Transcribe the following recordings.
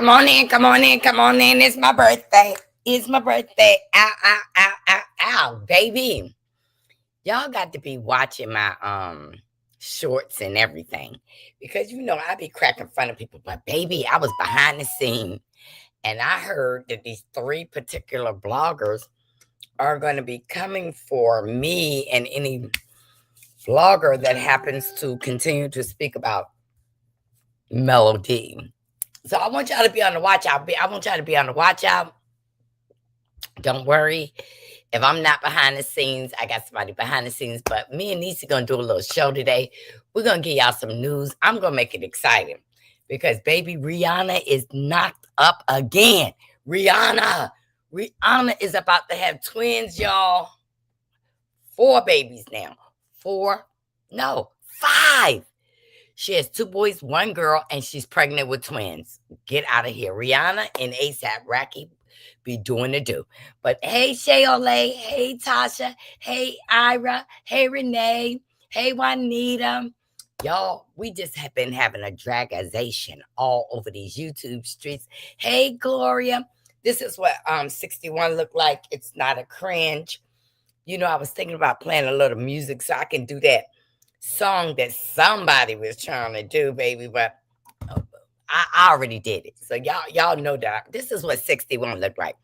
Come on in, come on in, come on in. It's my birthday. It's my birthday. Ow, ow, ow, ow, ow, baby. Y'all got to be watching my shorts and everything. Because I be cracking fun of people. But baby, I was behind the scene and I heard that these three particular bloggers are going to be coming for me and any vlogger that happens to continue to speak about melody. So I want y'all to be on the watch out. I want y'all to be on the watch out. Don't worry. If I'm not behind the scenes, I got somebody behind the scenes. But me and NIECY going to do a little show today. We're going to give y'all some news. I'm going to make it exciting. Because, baby, Rihanna is knocked up again. Rihanna is about to have twins, y'all. 4 babies now. 5. She has 2 boys, 1 girl, and she's pregnant with twins. Get out of here. Rihanna and ASAP Rocky be doing the do. But hey, Shay Olay. Hey, Tasha. Hey, Ira. Hey, Renee. Hey, Juanita. Y'all, we just have been having a dragization all over these YouTube streets. Hey, Gloria. This is what 61 look like. It's not a cringe. I was thinking about playing a little music so I can do that song that somebody was trying to do, baby, but I already did it. So y'all know that this is what 61 look like.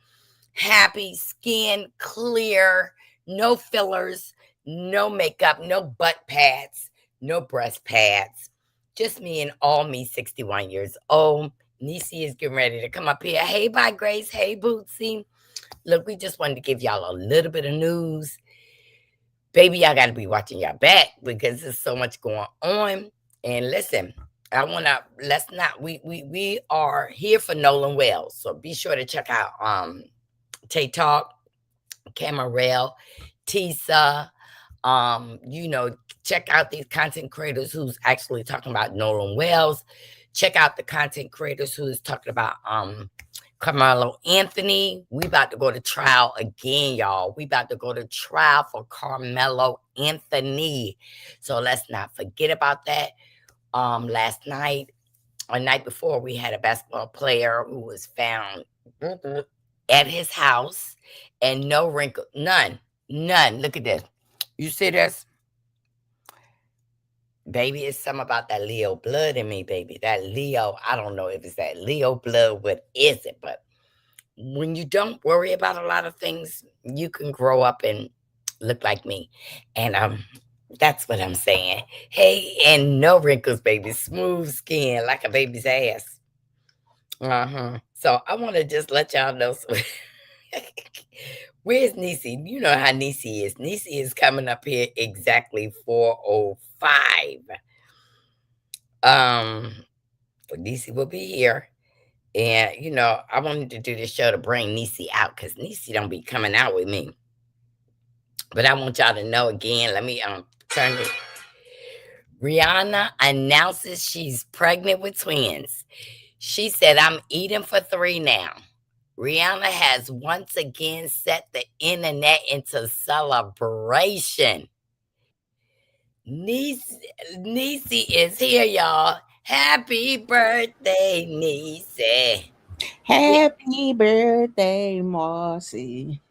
Happy skin, clear, no fillers, no makeup, no butt pads, no breast pads. Just me and all me 61 years old. NIECY is getting ready to come up here. Hey, bye, Grace. Hey, Bootsy. Look, we just wanted to give y'all a little bit of news. Baby, y'all got to be watching your back because there's so much going on. And listen, we are here for Nolan Wells. So be sure to check out Tay Talk, Camarel, Tisa. Check out these content creators who's actually talking about Nolan Wells. Check out the content creators who's talking about Carmelo Anthony. We about to go to trial again, y'all. We about to go to trial for Carmelo Anthony. So let's not forget about that. Last night or night before, we had a basketball player who was found at his house and no wrinkle, none. Look at this. You see this? Baby, it's something about that Leo blood in me, baby. That Leo, I don't know if it's that Leo blood, what is it? But when you don't worry about a lot of things, you can grow up and look like me. And that's what I'm saying. Hey, and no wrinkles, baby. Smooth skin, like a baby's ass. So I want to just let y'all know. Where's NIECY? You know how NIECY is. NIECY is coming up here exactly 4:05. NIECY will be here. And, I wanted to do this show to bring NIECY out because NIECY don't be coming out with me. But I want y'all to know again. Let me turn it. Rihanna announces she's pregnant with twins. She said, I'm eating for 3 now. Rihanna has once again set the internet into celebration. NIECY is here, y'all. Happy birthday, NIECY. Happy birthday, Marcy.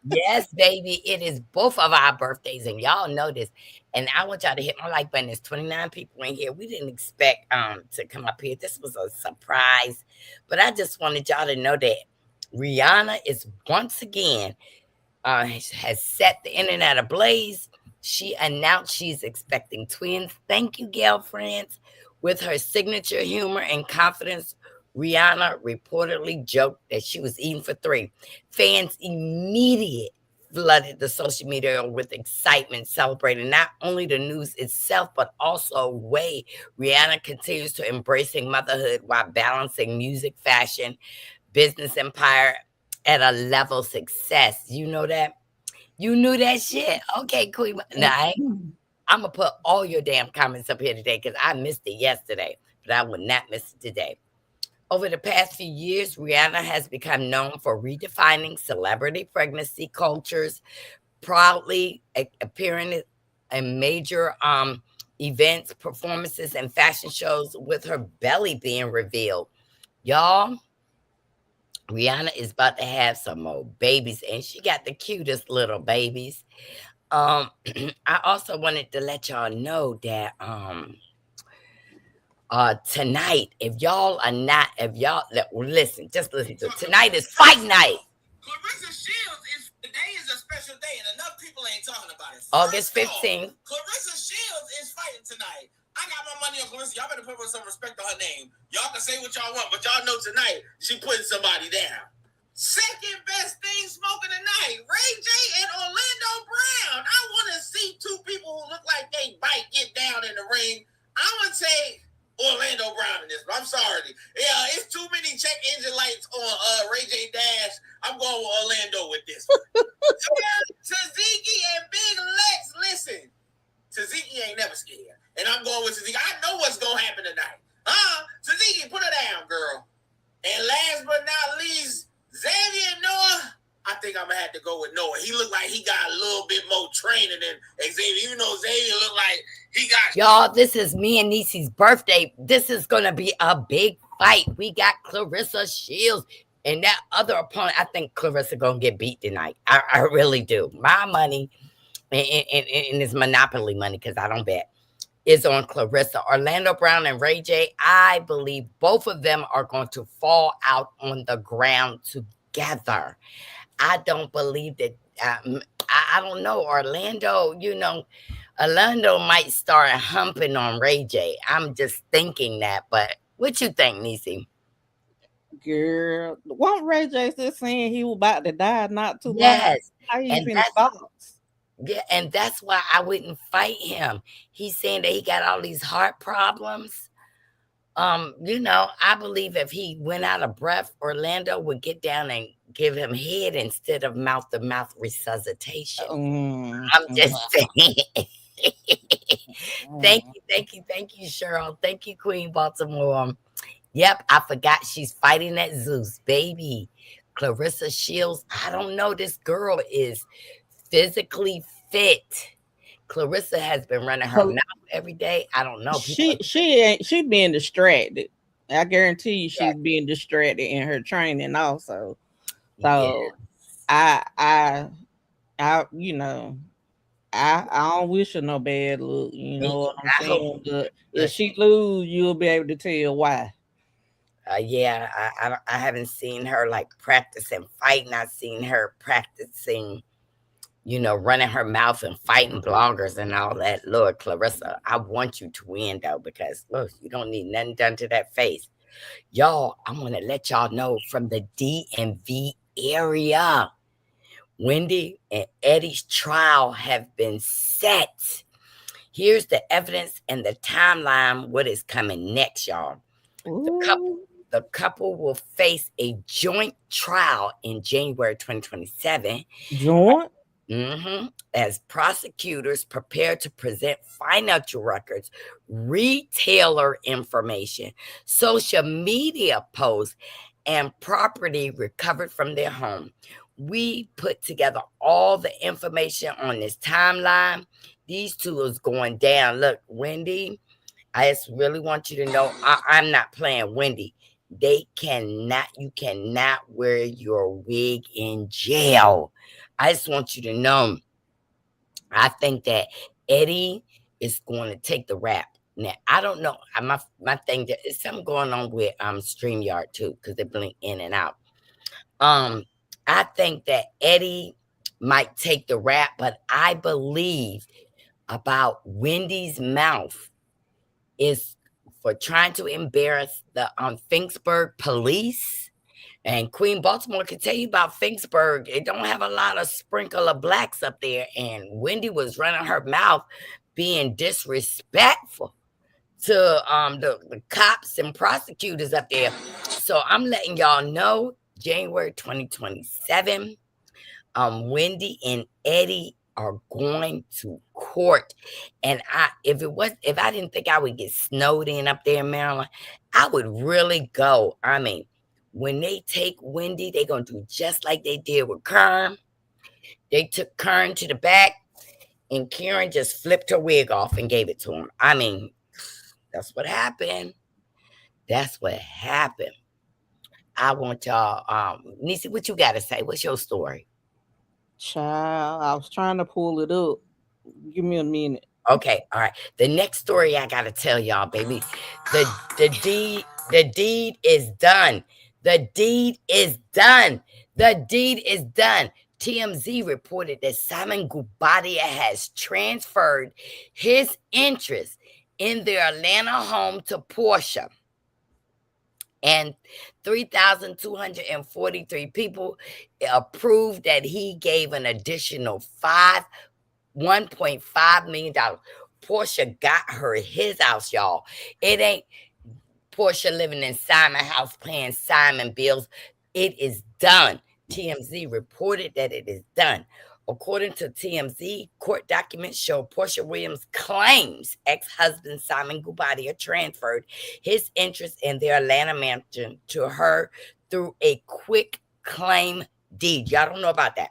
Yes, baby. It is both of our birthdays, and y'all know this. And I want y'all to hit my like button. There's 29 people in here. We didn't expect to come up here. This was a surprise. But I just wanted y'all to know that Rihanna is once again has set the internet ablaze. She announced she's expecting twins. Thank you, girlfriends. With her signature humor and confidence, Rihanna reportedly joked that she was eating for 3. Fans immediately flooded the social media with excitement, celebrating not only the news itself, but also the way Rihanna continues to embracing motherhood while balancing music, fashion, business empire at a level success. You know that? You knew that shit? Okay, Queen. Now, I'm going to put all your damn comments up here today because I missed it yesterday, but I will not miss it today. Over the past few years, Rihanna has become known for redefining celebrity pregnancy cultures, proudly appearing in major events, performances, and fashion shows with her belly being revealed. Y'all, Rihanna is about to have some more babies, and she got the cutest little babies. I also wanted to let y'all know that tonight, if y'all listen, just listen to tonight is fight night. Clarissa Shields is today is a special day, and enough people ain't talking about it. August 15th. Clarissa Shields is fighting tonight. I got my money on Clarissa. Y'all better put some respect on her name. Y'all can say what y'all want, but y'all know tonight she putting somebody down. Second best thing smoking tonight, Ray J and Orlando Brown. I want to see two people who look like they might get down in the ring. I'm going to say Orlando Brown in this, but I'm sorry. Yeah, it's too many check engine lights on Ray J Dash. I'm going with Orlando with this. Taziki and Big Lex, listen. Taziki ain't never scared. And I'm going with Taziki. I know what's going to happen tonight. Taziki, put her down, girl. And last but not least, Xavier and Noah. I think I'm going to have to go with Noah. He looked like he got a little bit more training than Xavier. Even though Xavier looked like he got... Y'all, this is me and NIECY's birthday. This is going to be a big fight. We got Clarissa Shields. And that other opponent, I think Clarissa going to get beat tonight. I really do. My money, and it's Monopoly money because I don't bet, is on Clarissa. Orlando Brown and Ray J, I believe both of them are going to fall out on the ground together. I don't believe that. I don't know. Orlando, Orlando might start humping on Ray J. I'm just thinking that. But what you think, NIECY? Girl, won't Ray J just saying he was about to die not too long? Yes. How you And finna that's box? Yeah, and that's why I wouldn't fight him. He's saying that he got all these heart problems. I believe if he went out of breath, Orlando would get down and give him head instead of mouth to mouth resuscitation. I'm just saying. Thank you, Cheryl. Thank you, Queen Baltimore. Yep, I forgot she's fighting at Zeus, baby. Clarissa Shields. I don't know. This girl is physically fit. Clarissa has been running her mouth every day. I don't know. She being distracted. I guarantee you she's being distracted in her training also. So I I don't wish her no bad look, you know what I'm saying? But if she lose, you'll be able to tell why. I haven't seen her like practicing fighting. I've seen her practicing, running her mouth and fighting bloggers and all that. Lord, Clarissa, I want you to win though, because look, you don't need nothing done to that face. Y'all, I'm gonna let y'all know from the DMV area. Wendy and Eddie's trial have been set. Here's the evidence and the timeline. What is coming next, y'all? The couple will face a joint trial in January 2027. Joint? As prosecutors prepare to present financial records, retailer information, social media posts, and property recovered from their home. We put together all the information on this timeline. These two is going down. Look, Wendy, I just really want you to know I'm not playing Wendy. You cannot wear your wig in jail. I just want you to know, I think that Eddie is going to take the rap. Now, I don't know. My thing, that is something going on with StreamYard too, because they blink in and out. I think that Eddie might take the rap, but I believe about Wendy's mouth is for trying to embarrass the Finksburg police. And Queen Baltimore can tell you about Finksburg. It don't have a lot of sprinkle of blacks up there. And Wendy was running her mouth being disrespectful to the cops and prosecutors up there. So I'm letting y'all know, January 2027, Wendy and Eddie are going to court. And if I didn't think I would get snowed in up there in Maryland, I would really go. I mean, when they take Wendy, they're gonna do just like they did with Kern. They took Kern to the back, and Karen just flipped her wig off and gave it to him. I mean, that's what happened. That's what happened. I want y'all, NIECY, what you got to say? What's your story? Child, I was trying to pull it up. Give me a minute. Okay, all right. The next story I gotta tell y'all, baby. The deed is done. The deed is done. The deed is done. TMZ reported that Simon Gubadia has transferred his interest in their Atlanta home to Portia. And 3,243 people approved that he gave an additional $1.5 million. Portia got her his house, y'all. It ain't Portia living in Simon house paying Simon bills. It is done. TMZ reported that it is done. According to TMZ, court documents show Portia Williams claims ex-husband Simon Gubadia transferred his interest in their Atlanta mansion to her through a quick claim deed. Y'all don't know about that.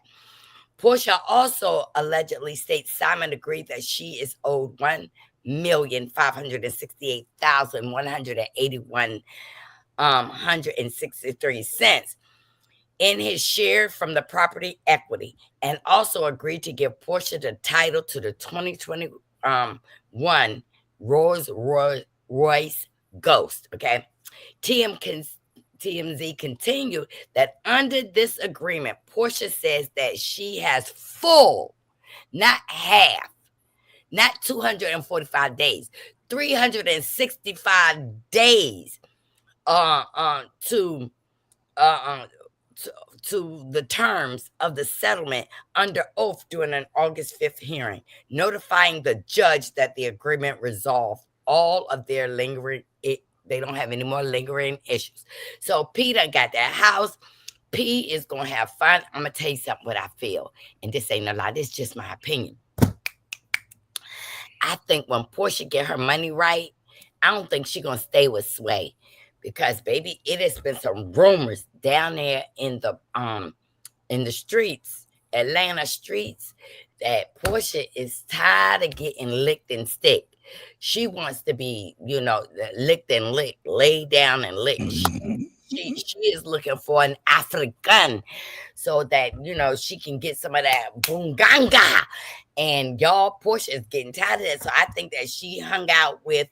Portia also allegedly states Simon agreed that she is owed $1,568,181.63 in his share from the property equity, and also agreed to give Portia the title to the 2021 Rolls Royce Ghost. Okay, TMZ continued that under this agreement, Portia says that she has full, not half, not 245 days, 365 days uh, uh, to, uh, uh, to the terms of the settlement under oath during an August 5th hearing, notifying the judge that the agreement resolved all of their lingering. They don't have any more lingering issues. So Peter got that house. P is gonna have fun. I'm gonna tell you something what I feel, and this ain't a lie. This is just my opinion. I think when Portia get her money right, I don't think she gonna stay with Sway, because baby, it has been some rumors down there in the streets, Atlanta streets, that Portia is tired of getting licked and stick. She wants to be, licked and licked, laid down and licked. She is looking for an African so that she can get some of that bunganga. And y'all, Portia is getting tired of that. So I think that she hung out with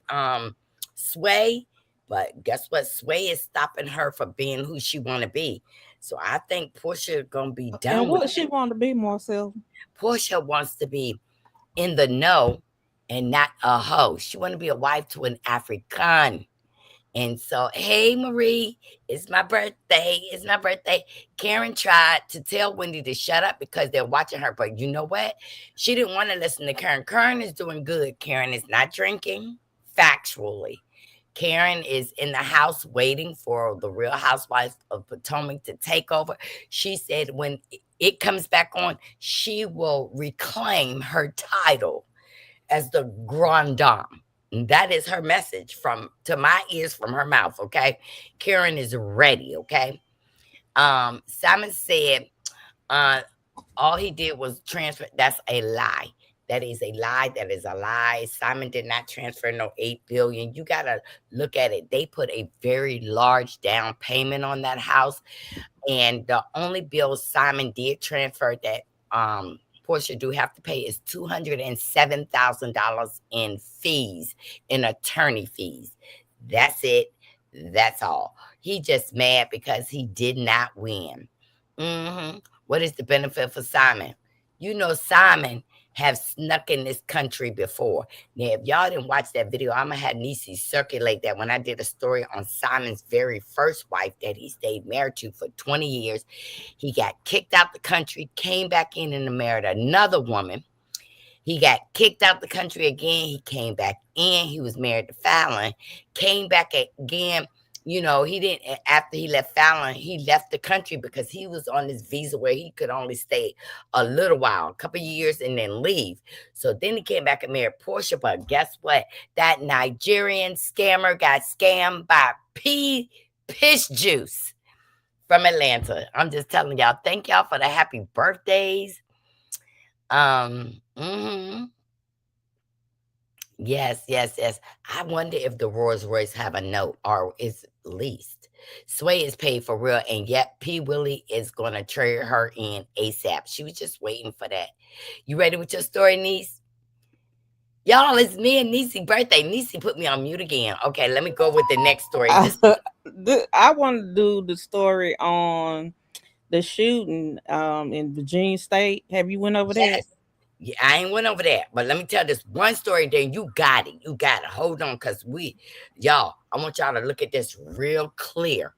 Sway, but guess what? Sway is stopping her from being who she want to be. So I think Portia gonna be done And with what she want to be, Marcel? Portia wants to be in the know and not a hoe. She want to be a wife to an African. And so, hey, Marie, it's my birthday. It's my birthday. Karen tried to tell Wendy to shut up because they're watching her. But you know what? She didn't want to listen to Karen. Karen is doing good. Karen is not drinking, factually. Karen is in the house waiting for the Real Housewives of Potomac to take over. She said when it comes back on, she will reclaim her title as the Grand Dame. And that is her message to my ears from her mouth. Okay, Karen is ready. Okay. Simon said, all he did was transfer. That's a lie. That is a lie. That is a lie. Simon did not transfer no 8 billion. You gotta look at it. They put a very large down payment on that house, and the only bill Simon did transfer that Portia do have to pay is $207,000 in fees, in attorney fees. That's it. That's all. He just mad because he did not win. What is the benefit for Simon? Simon have snuck in this country before. Now, if y'all didn't watch that video, I'm gonna have NIECY circulate that when I did a story on Simon's very first wife that he stayed married to for 20 years. He got kicked out the country, came back in and married another woman. He got kicked out the country again. He came back in. He was married to Fallon, came back again. He didn't, after he left Fallon, he left the country because he was on this visa where he could only stay a little while, a couple of years, and then leave. So then he came back and married Portia. But guess what? That Nigerian scammer got scammed by Pish Juice from Atlanta. I'm just telling y'all, thank y'all for the happy birthdays. Yes, yes, yes. I wonder if the Rolls Royce have a note or is leased. Sway is paid for real, and yet P. Willie is gonna trade her in ASAP. She was just waiting for that. You ready with your story, niece? Y'all, it's me and Niecy birthday. Niecy put me on mute again. Okay, let me go with the next story. This I want to do the story on the shooting in Virginia State. Have you went over that? yes. Yeah, I ain't went over that, but let me tell this one story. Then you got it. You got it. Hold on, cause y'all, I want y'all to look at this real clear.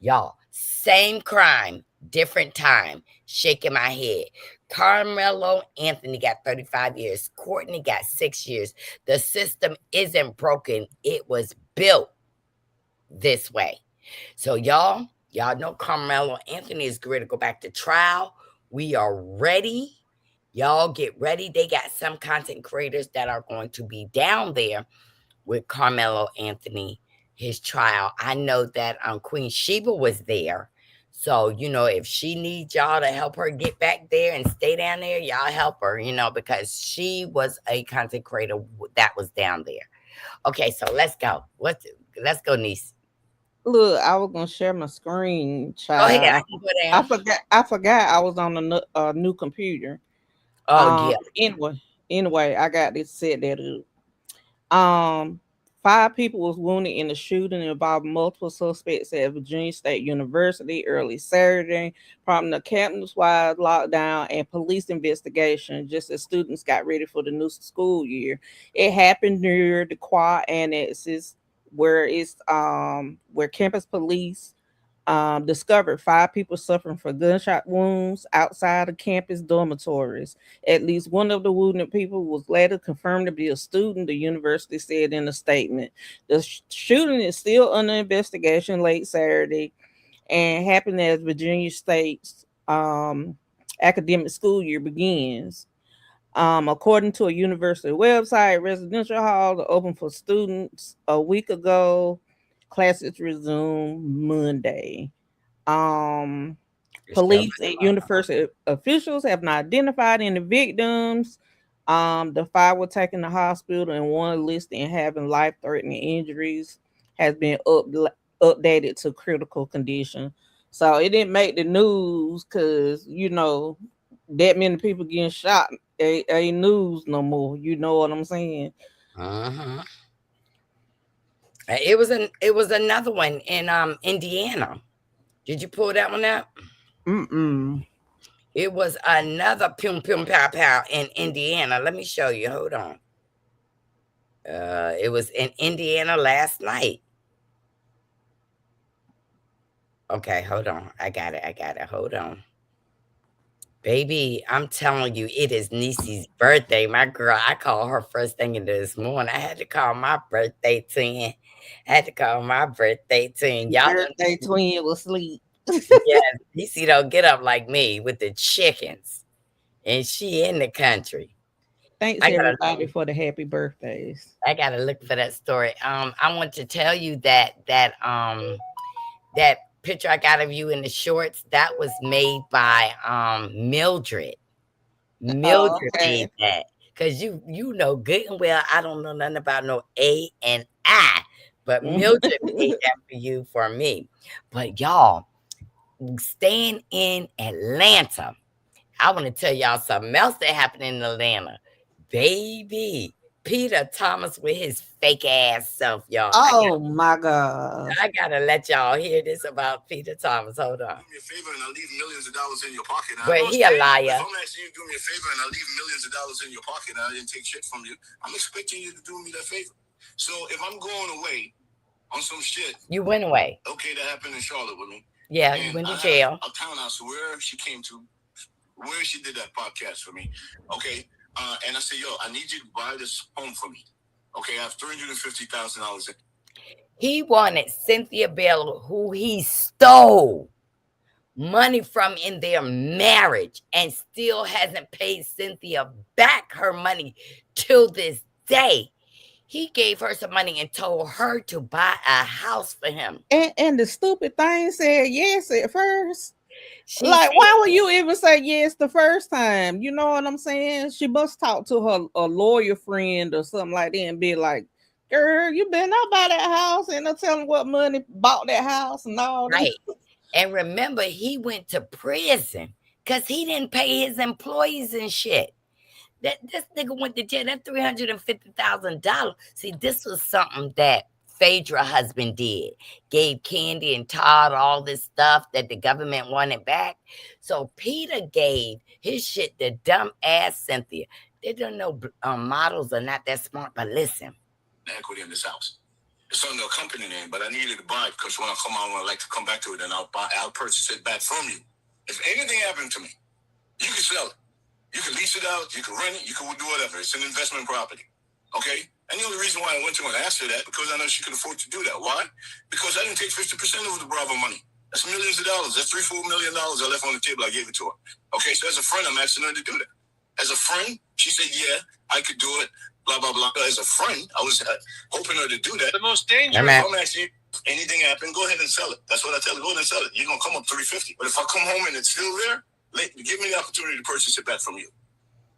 Y'all, same crime, different time. Shaking my head. Carmelo Anthony got 35 years. Courtney got 6 years. The system isn't broken. It was built this way. So y'all know Carmelo Anthony is ready to go back to trial. We are ready. Y'all get ready. They got some content creators that are going to be down there with Carmelo Anthony, his trial. I know that Queen Sheba was there. So, if she needs y'all to help her get back there and stay down there, y'all help her, because she was a content creator that was down there. Okay, so let's go. Let's go, niece. Look, I was gonna share my screen, Go ahead. child. I can go down. I forgot I was on a new computer. Oh, yeah. Anyway, I got this set that up. 5 people was wounded in the shooting involving multiple suspects at Virginia State University early Saturday, prompting a campus-wide lockdown and police investigation just as students got ready for the new school year. It happened near the quad annexes where campus police discovered 5 people suffering from gunshot wounds outside of campus dormitories. At least one of the wounded people was later confirmed to be a student, the university said in a statement. The shooting is still under investigation late Saturday and happened as Virginia State's academic school year begins. According to a university website, residential halls are open for students a week ago. Classes resume Monday. Um, It's so Police much and fun. university officials have not identified any victims. The 5 were taken to hospital and one listed and having life-threatening injuries has been updated to critical condition. So it didn't make the news because that many people getting shot ain't news no more. You know what I'm saying? Uh-huh. It was another one in Indiana. Did you pull that one out? Mm-mm. It was another pum pum pow pow in Indiana. Let me show you. Hold on. It was in Indiana last night. Okay, hold on. I got it. I got it. Hold on. Baby, I'm telling you, it is Niecy's birthday. My girl, I called her first thing in this morning. I had to call my birthday twin. I had to call my birthday twin. Y'all Birthday twin was asleep. yes, Niecy don't get up like me with the chickens. And she in the country. Thanks I gotta everybody for the happy birthdays. I gotta look for that story. I want to tell you that picture I got of you in the shorts, that was made by Mildred. Oh, Mildred made okay. that. Cause you know good and well I don't know nothing about no A and I. But Mildred made that for you for me. But y'all, staying in Atlanta. I want to tell y'all something else that happened in Atlanta. Baby, Peter Thomas with his fake ass self, y'all. I got Oh my god. I gotta let y'all hear this about Peter Thomas. Hold on. Do me a favor and I'll leave millions of dollars in your pocket. But he a If liar. I'm asking you to do me a favor and I'll leave millions of dollars in your pocket and I didn't take shit from you, I'm expecting you to do me that favor. So if I'm going away on some shit, You went away. okay, that happened in Charlotte with me. Yeah, you And went to I have jail. a townhouse where she came to, where she did that podcast for me. Okay. And I said, yo, I need you to buy this home for me. Okay, I have $350,000 in. He wanted Cynthia Bell, who he stole money from in their marriage and still hasn't paid Cynthia back her money till this day. He gave her some money and told her to buy a house for him. And the stupid thing said yes at first. She Like, said, why would you even say yes the first time? You know what I'm saying? She must talk to her a lawyer friend or something like that and be like, "Girl, you been out by that house and I tell them what money bought that house and all this." right. And remember, he went to prison because he didn't pay his employees and shit. That this nigga went to jail. That $350,000. See, this was something that Phaedra husband did. Gave Candy and Todd all this stuff that the government wanted back. So Peter gave his shit to dumb ass Cynthia. They don't know models are not that smart, but listen. The equity in this house. It's under a company name, but I needed to buy it because when I come out, I like to come back to it, and I'll purchase it back from you. If anything happened to me, you can sell it. You can lease it out. You can rent it. You can do whatever. It's an investment property. Okay? And the only reason why I went to her and asked her that because I know she could afford to do that. Why? Because I didn't take 50% of the Bravo money. That's millions of dollars. That's $3-4 million I left on the table. I gave it to her. Okay? So as a friend, I'm asking her to do that. As a friend, she said, yeah, I could do it. Blah, blah, blah. As a friend, I was hoping her to do that. The most dangerous. I'm asking you, anything happen, go ahead and sell it. That's what I tell her. Go ahead and sell it. You're going to come up $350. But if I come home and it's still there, give me the opportunity to purchase it back from you.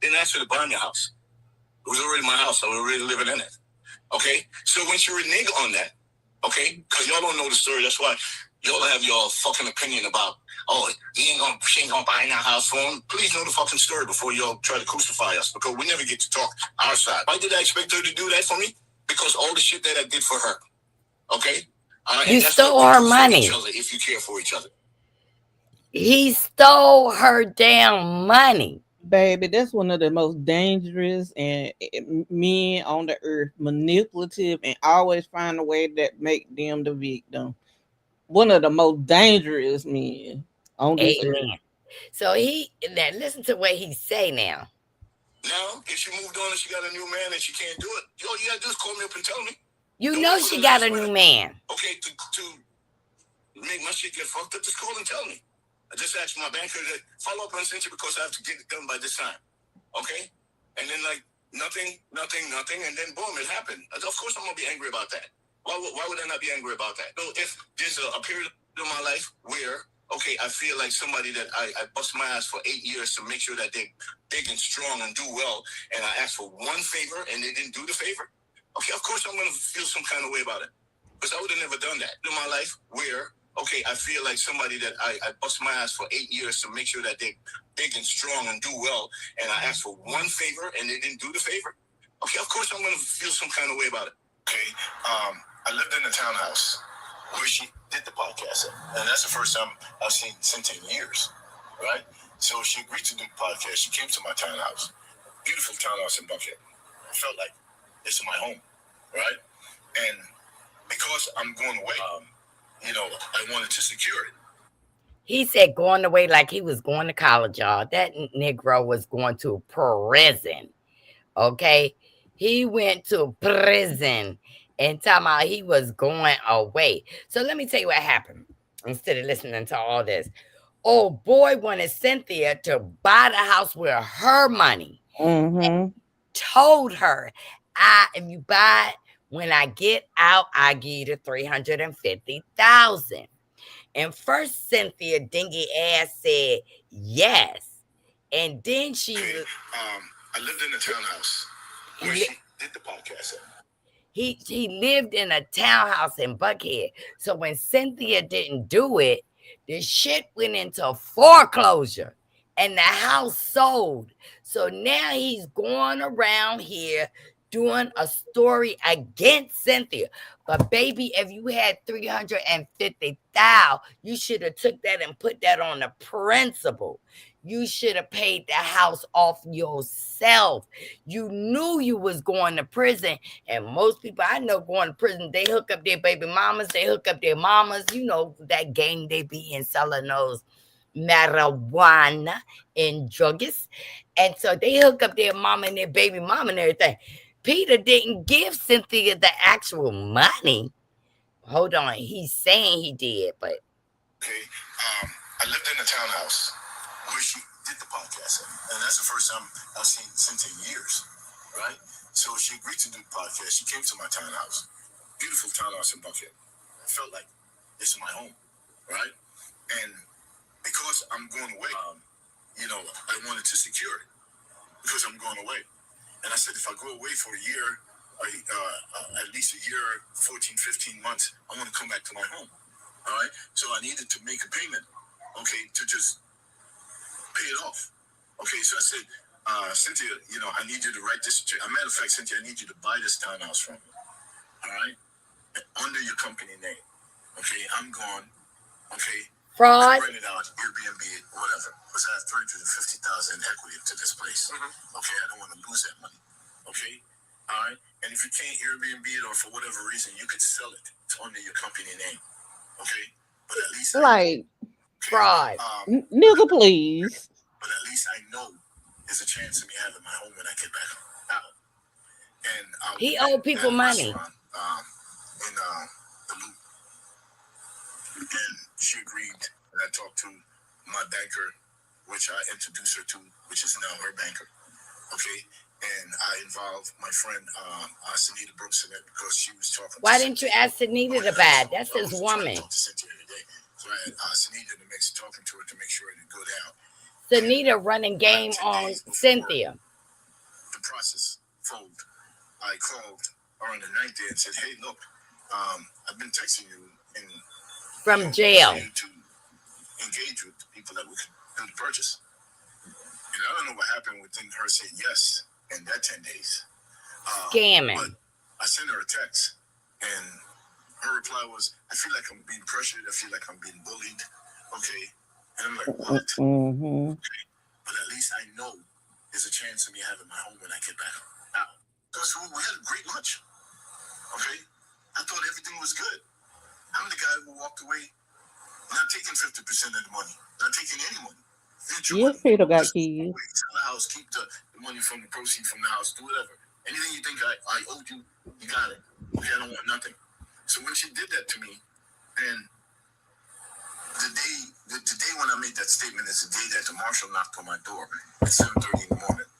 Didn't ask her to buy me a house. It was already my house. I was already living in it. Okay? So when you renege on that, okay? Because y'all don't know the story. That's why y'all have your fucking opinion about, she ain't gonna buy that house for him. Please know the fucking story before y'all try to crucify us because we never get to talk our side. Why did I expect her to do that for me? Because all the shit that I did for her. Okay? You stole her money. If you care for each other. He stole her damn money. Baby, that's one of the most dangerous and men on the earth, manipulative and always find a way that make them the victim. One of the most dangerous men on this earth. Amen. So now listen to what he say now. Now, if she moved on and she got a new man and she can't do it, all you gotta do is call me up and tell me. You know she got a new man. Okay, to make my shit get fucked up, just call and tell me. I just asked my banker to follow up on Cynthia because I have to get it done by this time. Okay? And then nothing, and then boom, it happened. Of course I'm gonna be angry about that. Why would I not be angry about that? So if there's a period of my life where, okay, I feel like somebody that I bust my ass for 8 years to make sure that they're big and strong and do well, and I asked for one favor and they didn't do the favor, okay, of course I'm gonna feel some kind of way about it. Because I would have never done that in my life where, okay, I feel like somebody that I bust my ass for 8 years to make sure that they're big and strong and do well, and I asked for one favor and they didn't do the favor, okay, of course I'm going to feel some kind of way about it. Okay, I lived in a townhouse where she did the podcast, and that's the first time I've seen Cynthia in years, right? So she agreed to do the podcast. She came to my townhouse, beautiful townhouse in Buckhead. I felt like this is my home, right? And because I'm going away, I wanted to secure it. He said going away like he was going to college, y'all. That Negro was going to prison. Okay? He went to prison and talking about he was going away. So let me tell you what happened. Instead of listening to all this. Oh boy wanted Cynthia to buy the house with her money. Mm-hmm. Told her, if you buy it, when I get out, I give you the $350,000. And first Cynthia dingy ass said yes. And then she I lived in a townhouse where she did the podcast. He lived in a townhouse in Buckhead. So when Cynthia didn't do it, the shit went into foreclosure and the house sold. So now he's going around here doing a story against Cynthia. But baby, if you had 350,000, you should have took that and put that on the principal. You should have paid the house off yourself. You knew you was going to prison. And most people I know going to prison, they hook up their baby mamas, they hook up their mamas. You know that game they be in selling those marijuana and druggies. And so they hook up their mama and their baby mama and everything. Peter didn't give Cynthia the actual money. Hold on, he's saying he did, but okay. I lived in a townhouse where she did the podcast, and that's the first time I've seen Cynthia in years, right? So she agreed to do the podcast. She came to my townhouse, beautiful townhouse in Buckhead. I felt like this is my home, right? And because I'm going away, I wanted to secure it because I'm going away. And I said, if I go away for a year, at least a year, 14, 15 months, I want to come back to my home. All right. So I needed to make a payment, okay, to just pay it off. Okay. So I said, Cynthia, I need you to write this check. As a matter of fact, Cynthia, I need you to buy this townhouse from me. All right. Under your company name. Okay. I'm gone. Okay. Fraud. Rent it out, Airbnb it, whatever. Because I have 350,000 equity to this place. Okay, I don't want to lose that money. Okay, all right. And if you can't Airbnb it or for whatever reason, you could sell it under your company name. Okay, but at least Like, fraud. Nigga, please. But at least I know there's a chance of me having my home when I get back out. And he owed people money. In the Loop, and she agreed. And I talked to my banker, which I introduced her to, which is now her banker. Okay. And I involved my friend, Sunita Brooks, in it because she was talking. Why didn't you ask Sunita to buy? That's his woman. Talk to Cynthia every day. So I had Sunita in the mix, talking to her to make sure it didn't go down. Sunita running game on Cynthia. The process folded. I called her on the 9th day and said, hey, look, I've been texting you from jail to engage with the people that we could do the purchase. And I don't know what happened within her saying yes in that 10 days. Scamming. But I sent her a text, and her reply was, I feel like I'm being pressured. I feel like I'm being bullied. Okay. And I'm like, what? Okay. But at least I know there's a chance of me having my home when I get back out. Because we had a great lunch. Okay. I thought everything was good. I'm the guy who walked away, not taking 50% of the money, not taking any money. Your Peter got keys. Sell the house, keep the money from the proceeds from the house, do whatever. Anything you think I owed you, you got it. Okay, I don't want nothing. So when she did that to me, then the day when I made that statement is the day that the marshal knocked on my door at 7:30 in the morning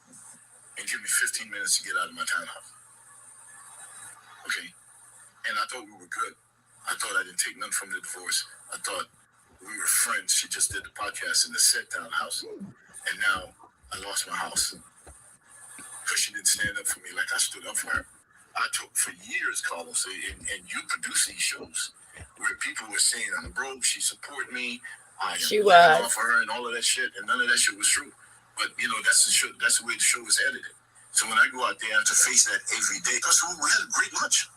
and gave me 15 minutes to get out of my townhouse. Okay, and I thought we were good. I thought I didn't take nothing from the divorce. I thought we were friends. She just did the podcast in the set townhouse. And now I lost my house. Because she didn't stand up for me like I stood up for her. I took for years, Carlos, and you produce these shows where people were saying I'm broke, she supported me, she was was off her and all of that shit, and none of that shit was true. But that's the way the show was edited. So when I go out there, I have to face that every day. Because we had a great lunch.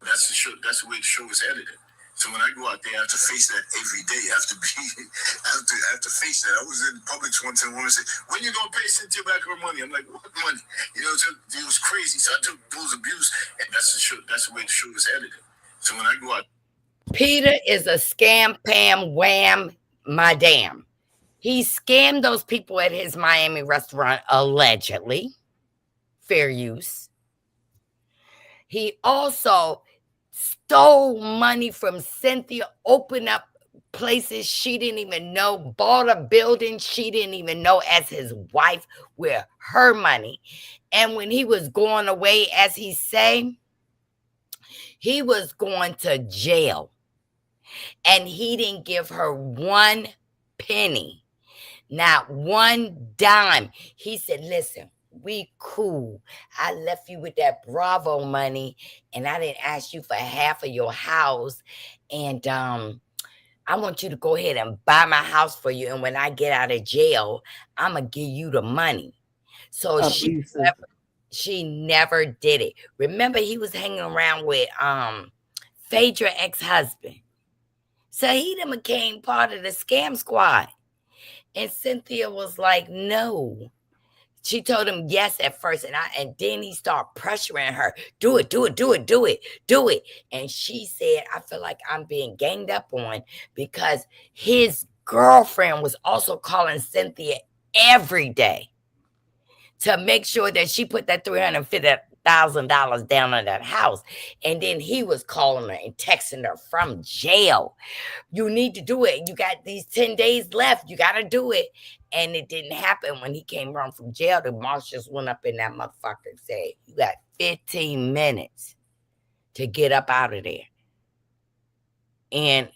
That's the show. That's the way the show is edited. So when I go out there, I have to face that every day. I have to face that. I was in Publix once and a woman said, "When you gonna pay Cynthia back her money?" I'm like, "What money?" It was crazy. So I took those abuse, and that's the show. That's the way the show is edited. So when I go out, Peter is a scam, Pam, wham, my damn. He scammed those people at his Miami restaurant, allegedly. Fair use. He also stole money from Cynthia, opened up places she didn't even know, bought a building she didn't even know as his wife with her money. And when he was going away, as he say, he was going to jail. And he didn't give her one penny, not one dime. He said, listen, we cool. I left you with that Bravo money, and I didn't ask you for half of your house. And I want you to go ahead and buy my house for you. And when I get out of jail, I'm going to give you the money. So she never did it. Remember, he was hanging around with Phaedra ex-husband. So he done became part of the scam squad. And Cynthia was like, no. She told him yes at first, and then he started pressuring her. Do it. And she said, I feel like I'm being ganged up on, because his girlfriend was also calling Cynthia every day to make sure that she put that $350,000 down on that house. And then he was calling her and texting her from jail. You need to do it. You got these 10 days left. You got to do it. And it didn't happen. When he came home from jail, the marshals went up in that motherfucker and said, you got 15 minutes to get up out of there. And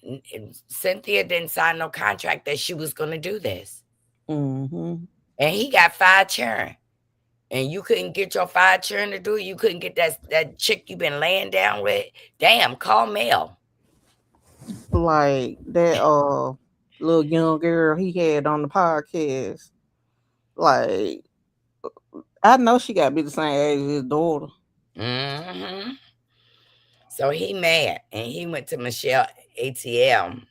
Cynthia didn't sign no contract that she was going to do this. Mm-hmm. And he got fired churn. And you couldn't get your fired churn to do it. You couldn't get that chick you been laying down with. Damn, call Mel. Like that little young girl he had on the podcast. Like I know she got to be the same age as his daughter. Mm-hmm. So he mad, and he went to Michelle ATL.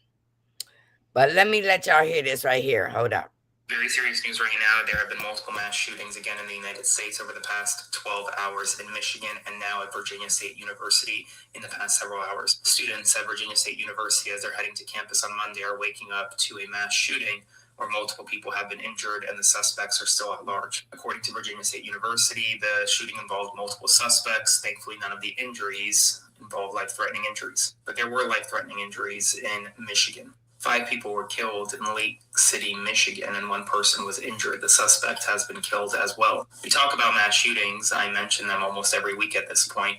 But let y'all hear this right here. Hold up. Very serious news right now. There have been multiple mass shootings again in the United States over the past 12 hours in Michigan and now at Virginia State University in the past several hours. Students at Virginia State University, as they're heading to campus on Monday, are waking up to a mass shooting where multiple people have been injured and the suspects are still at large. According to Virginia State University, the shooting involved multiple suspects. Thankfully, none of the injuries involved life-threatening injuries, but there were life-threatening injuries in Michigan. 5 people were killed in Lake City, Michigan, and 1 person was injured. The suspect has been killed as well. We talk about mass shootings. I mention them almost every week at this point,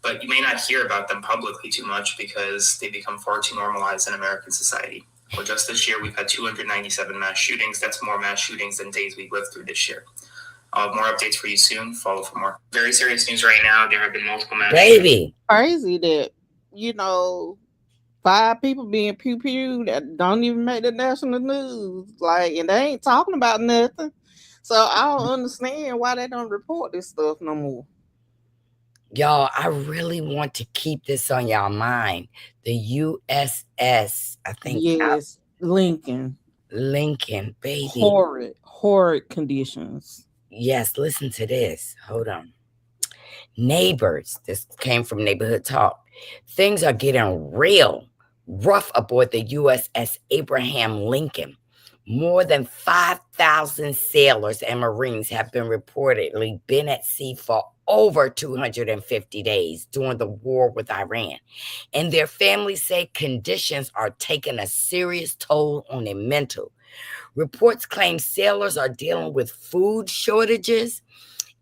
but you may not hear about them publicly too much because they become far too normalized in American society. Well, just this year, we've had 297 mass shootings. That's more mass shootings than days we've lived through this year. I'll have more updates for you soon. Follow for more. Very serious news right now. There have been multiple mass shootings. Crazy that, you know, 5 people being pew that don't even make the national news. Like, and they ain't talking about nothing. So I don't understand why they don't report this stuff no more. Y'all, I really want to keep this on y'all mind. The USS, I think. Yes, Lincoln. Lincoln, baby. Horrid conditions. Yes, listen to this. Hold on. Neighbors, this came from Neighborhood Talk. Things are getting real rough aboard the USS Abraham Lincoln. More than 5,000 sailors and Marines have been reportedly been at sea for over 250 days during the war with Iran. And their families say conditions are taking a serious toll on their mental. Reports claim sailors are dealing with food shortages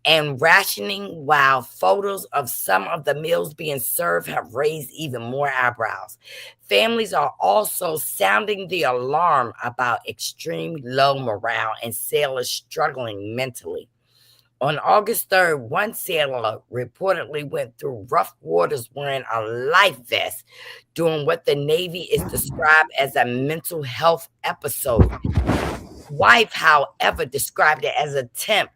and rationing, while photos of some of the meals being served have raised even more eyebrows. Families are also sounding the alarm about extreme low morale and sailors struggling mentally. On August 3rd, one sailor reportedly went through rough waters wearing a life vest during what the Navy is described as a mental health episode. Wife, however, described it as an attempt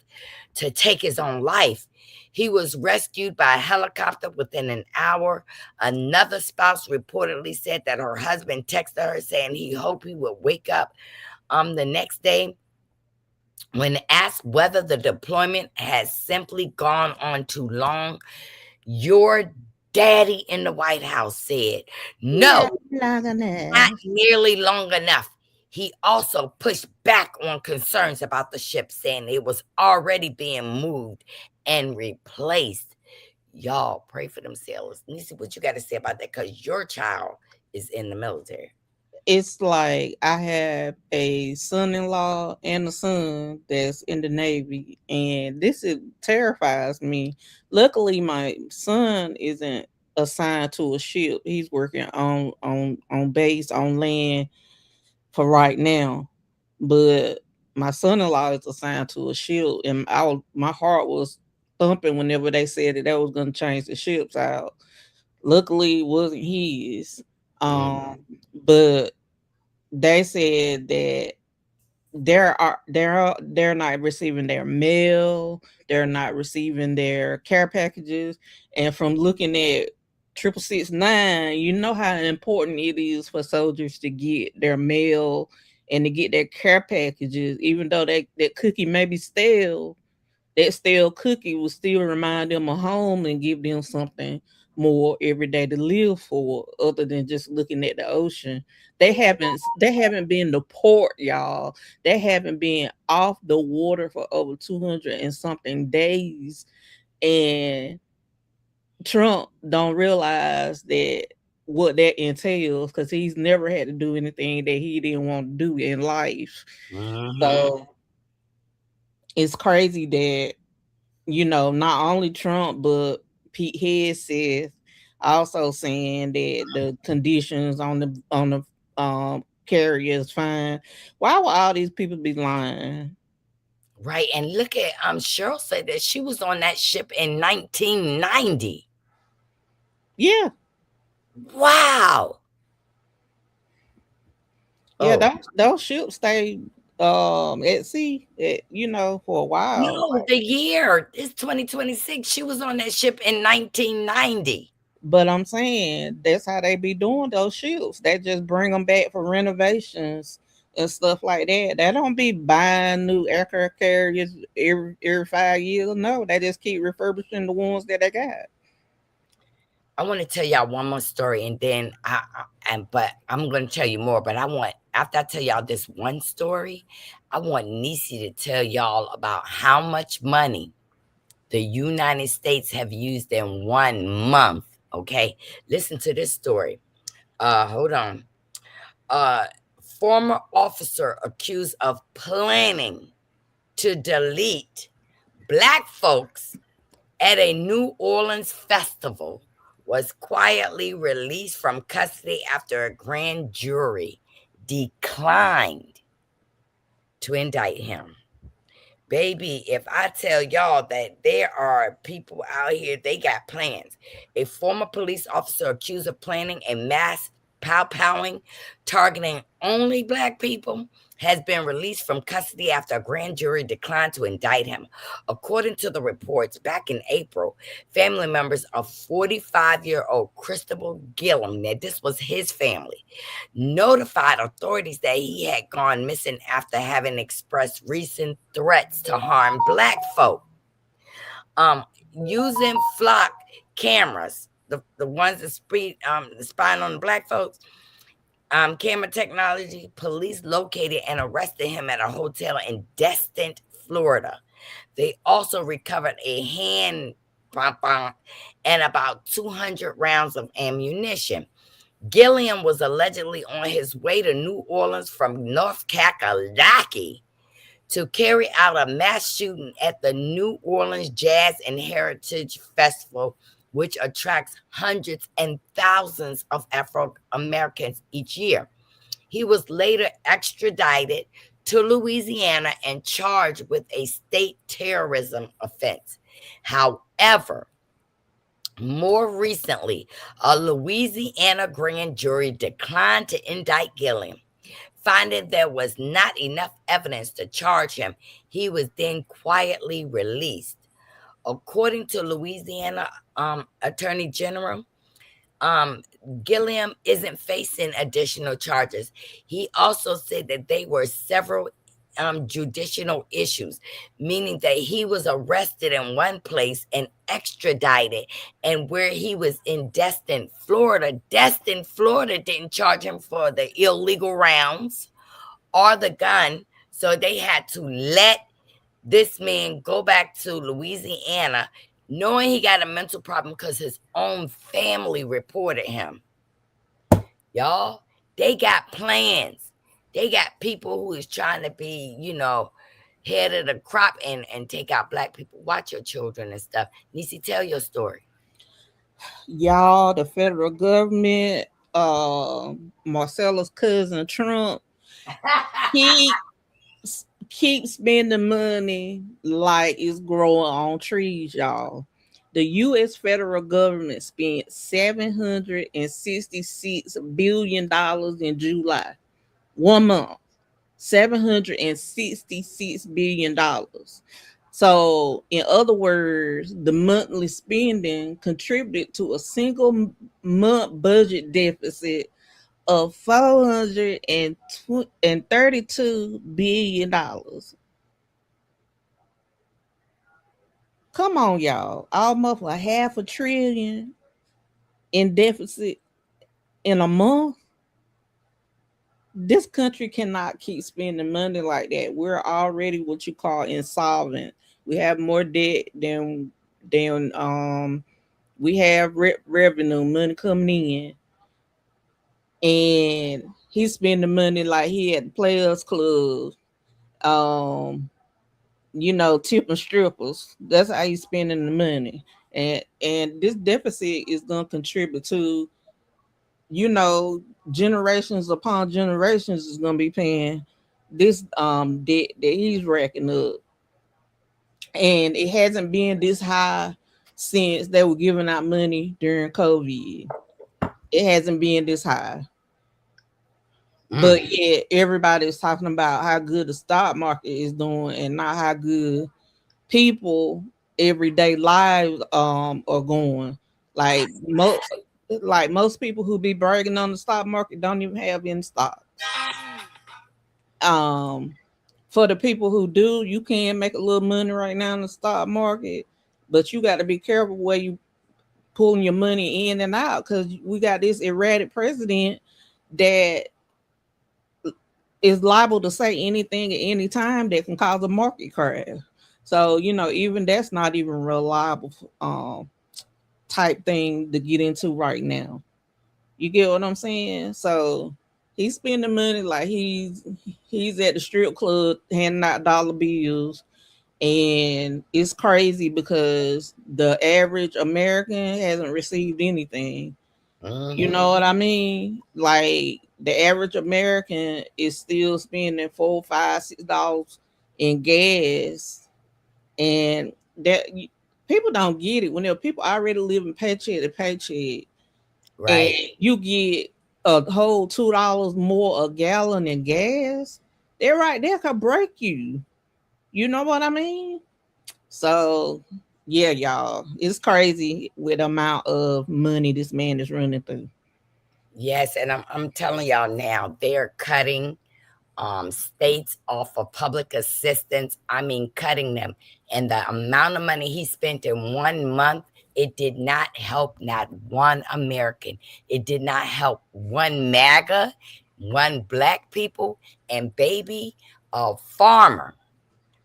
to take his own life. He was rescued by a helicopter within an hour. Another spouse reportedly said that her husband texted her saying he hoped he would wake up the next day. When asked whether the deployment has simply gone on too long, your daddy in the White House said, no, not nearly long enough. He also pushed back on concerns about the ship, saying it was already being moved and replaced. Y'all pray for them sailors. NIECY, what you got to say about that? Because your child is in the military. It's like I have a son-in-law and a son that's in the Navy, and terrifies me. Luckily, my son isn't assigned to a ship. He's working on base on land for right now, but my son-in-law is assigned to a ship, and my heart was thumping whenever they said that was going to change the ships out. Luckily, it wasn't his. But they said that they're not receiving their mail, they're not receiving their care packages, and from looking at 669, you know how important it is for soldiers to get their mail and to get their care packages, even though that cookie may be stale. That stale cookie will still remind them of home and give them something more every day to live for, other than just looking at the ocean. They haven't been to port, y'all. They haven't been off the water for over 200 and something days. And Trump don't realize that what that entails, because he's never had to do anything that he didn't want to do in life. So it's crazy that, not only Trump, but Pete Hegseth, Also saying that the conditions on the carrier is fine. Why would all these people be lying? Right. And look at Cheryl said that she was on that ship in 1990. Yeah, Wow. yeah, Oh. those ships stay at sea, for a while. No, the year is 2026. She was on that ship in 1990. But I'm saying that's how they be doing those ships. They just bring them back for renovations and stuff like that. They don't be buying new aircraft carriers every 5 years. No, they just keep refurbishing the ones that they got. I want to tell y'all one more story, and then but I'm going to tell you more. But I want, after I tell y'all this one story, I want NIECY to tell y'all about how much money the United States have used in 1 month. Okay, listen to this story. Hold on. Uh, Former officer accused of planning to delete black folks at a New Orleans festival was quietly released from custody after a grand jury declined to indict him. Baby, if I tell y'all that there are people out here, they got plans. A former police officer accused of planning a mass pow-powing targeting only black people has been released from custody after a grand jury declined to indict him. According to the reports, back in April, family members of 45-year-old Christopher Gillum, now this was his family, notified authorities that he had gone missing after having expressed recent threats to harm black folk. Um, Using flock cameras, the ones that spying on the black folks, camera technology, police located and arrested him at a hotel in Destin, Florida. They also recovered a hand pump and about 200 rounds of ammunition. Gilliam was allegedly on his way to New Orleans from North Kakalaki to carry out a mass shooting at the New Orleans Jazz and Heritage Festival, which attracts hundreds and thousands of Afro Americans each year. He was later extradited to Louisiana and charged with a state terrorism offense. However, more recently, a Louisiana grand jury declined to indict Gilliam, finding there was not enough evidence to charge him. He was then quietly released. According to Louisiana Attorney General, um, Gilliam isn't facing additional charges. He also said that they were several judicial issues, meaning that he was arrested in one place and extradited, and where he was in Destin, Florida didn't charge him for the illegal rounds or the gun, so they had to let this man go back to Louisiana knowing he got a mental problem because his own family reported him. Y'all, they got plans. They got people who is trying to be, head of the crop and take out black people. Watch your children and stuff. Nisi, tell your story. Y'all, the federal government, Marcella's cousin Trump, he keep spending money like it's growing on trees, y'all. The U.S. federal government spent $766 billion in July, 1 month. $766 billion. So, in other words, the monthly spending contributed to a single month budget deficit of $432 billion. Come on, y'all. Almost a half a trillion in deficit in a month. This country cannot keep spending money like that. We're already what you call insolvent. We have more debt than we have revenue, money coming in, and he's spending money like he at the Players Club. Um, tipping strippers. That's how he's spending the money. And this deficit is going to contribute to, generations upon generations is going to be paying this debt that he's racking up, and it hasn't been this high since they were giving out money during COVID. It hasn't been this high. Mm. But yeah, everybody's talking about how good the stock market is doing and not how good people everyday lives are going. Like most people who be bragging on the stock market don't even have any stocks. Um for the people who do, you can make a little money right now in the stock market, but you got to be careful where you pulling your money in and out, because we got this erratic president that is liable to say anything at any time that can cause a market crash. So, even that's not even reliable type thing to get into right now. You get what I'm saying? So he's spending money like he's at the strip club handing out dollar bills. And it's crazy because the average American hasn't received anything. You Mm-hmm. know what I mean? Like the average American is still spending $4, $5, $6 in gas, and people don't get it when there people already living paycheck to paycheck, and Right. you get a whole $2 more a gallon in gas. They're right there could break you. You know what I mean? So yeah, y'all, it's crazy with the amount of money this man is running through. Yes, and I'm telling y'all now, they're cutting states off of public assistance. I mean, cutting them. And the amount of money he spent in 1 month, it did not help not one American. It did not help one MAGA, one black people, and baby, a farmer.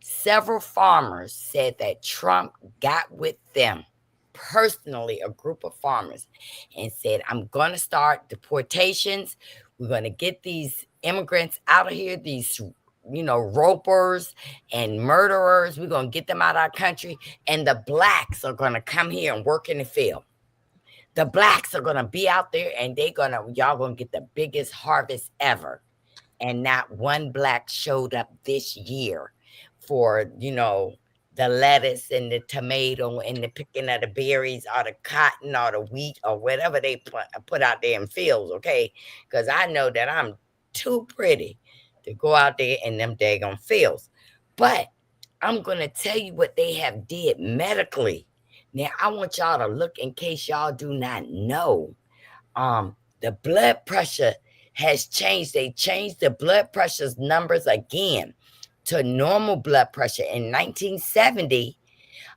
Several farmers said that Trump got with them personally, a group of farmers, and said, I'm going to start deportations. We're going to get these immigrants out of here, these, ropers and murderers. We're going to get them out of our country. And the blacks are going to come here and work in the field. The blacks are going to be out there and y'all going to get the biggest harvest ever. And not one black showed up this year for, the lettuce and the tomato and the picking of the berries or the cotton or the wheat or whatever they put out there in fields, okay? Because I know that I'm too pretty to go out there in them daggone fields. But I'm going to tell you what they have did medically. Now, I want y'all to look in case y'all do not know. The blood pressure has changed. They changed the blood pressure's numbers again to normal blood pressure. In 1970,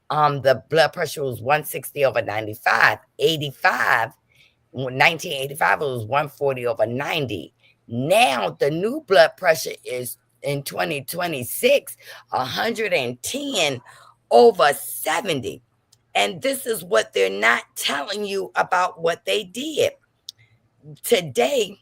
the blood pressure was 160 over 95. 1985, it was 140 over 90. Now the new blood pressure is in 2026, 110 over 70. And this is what they're not telling you about what they did. Today,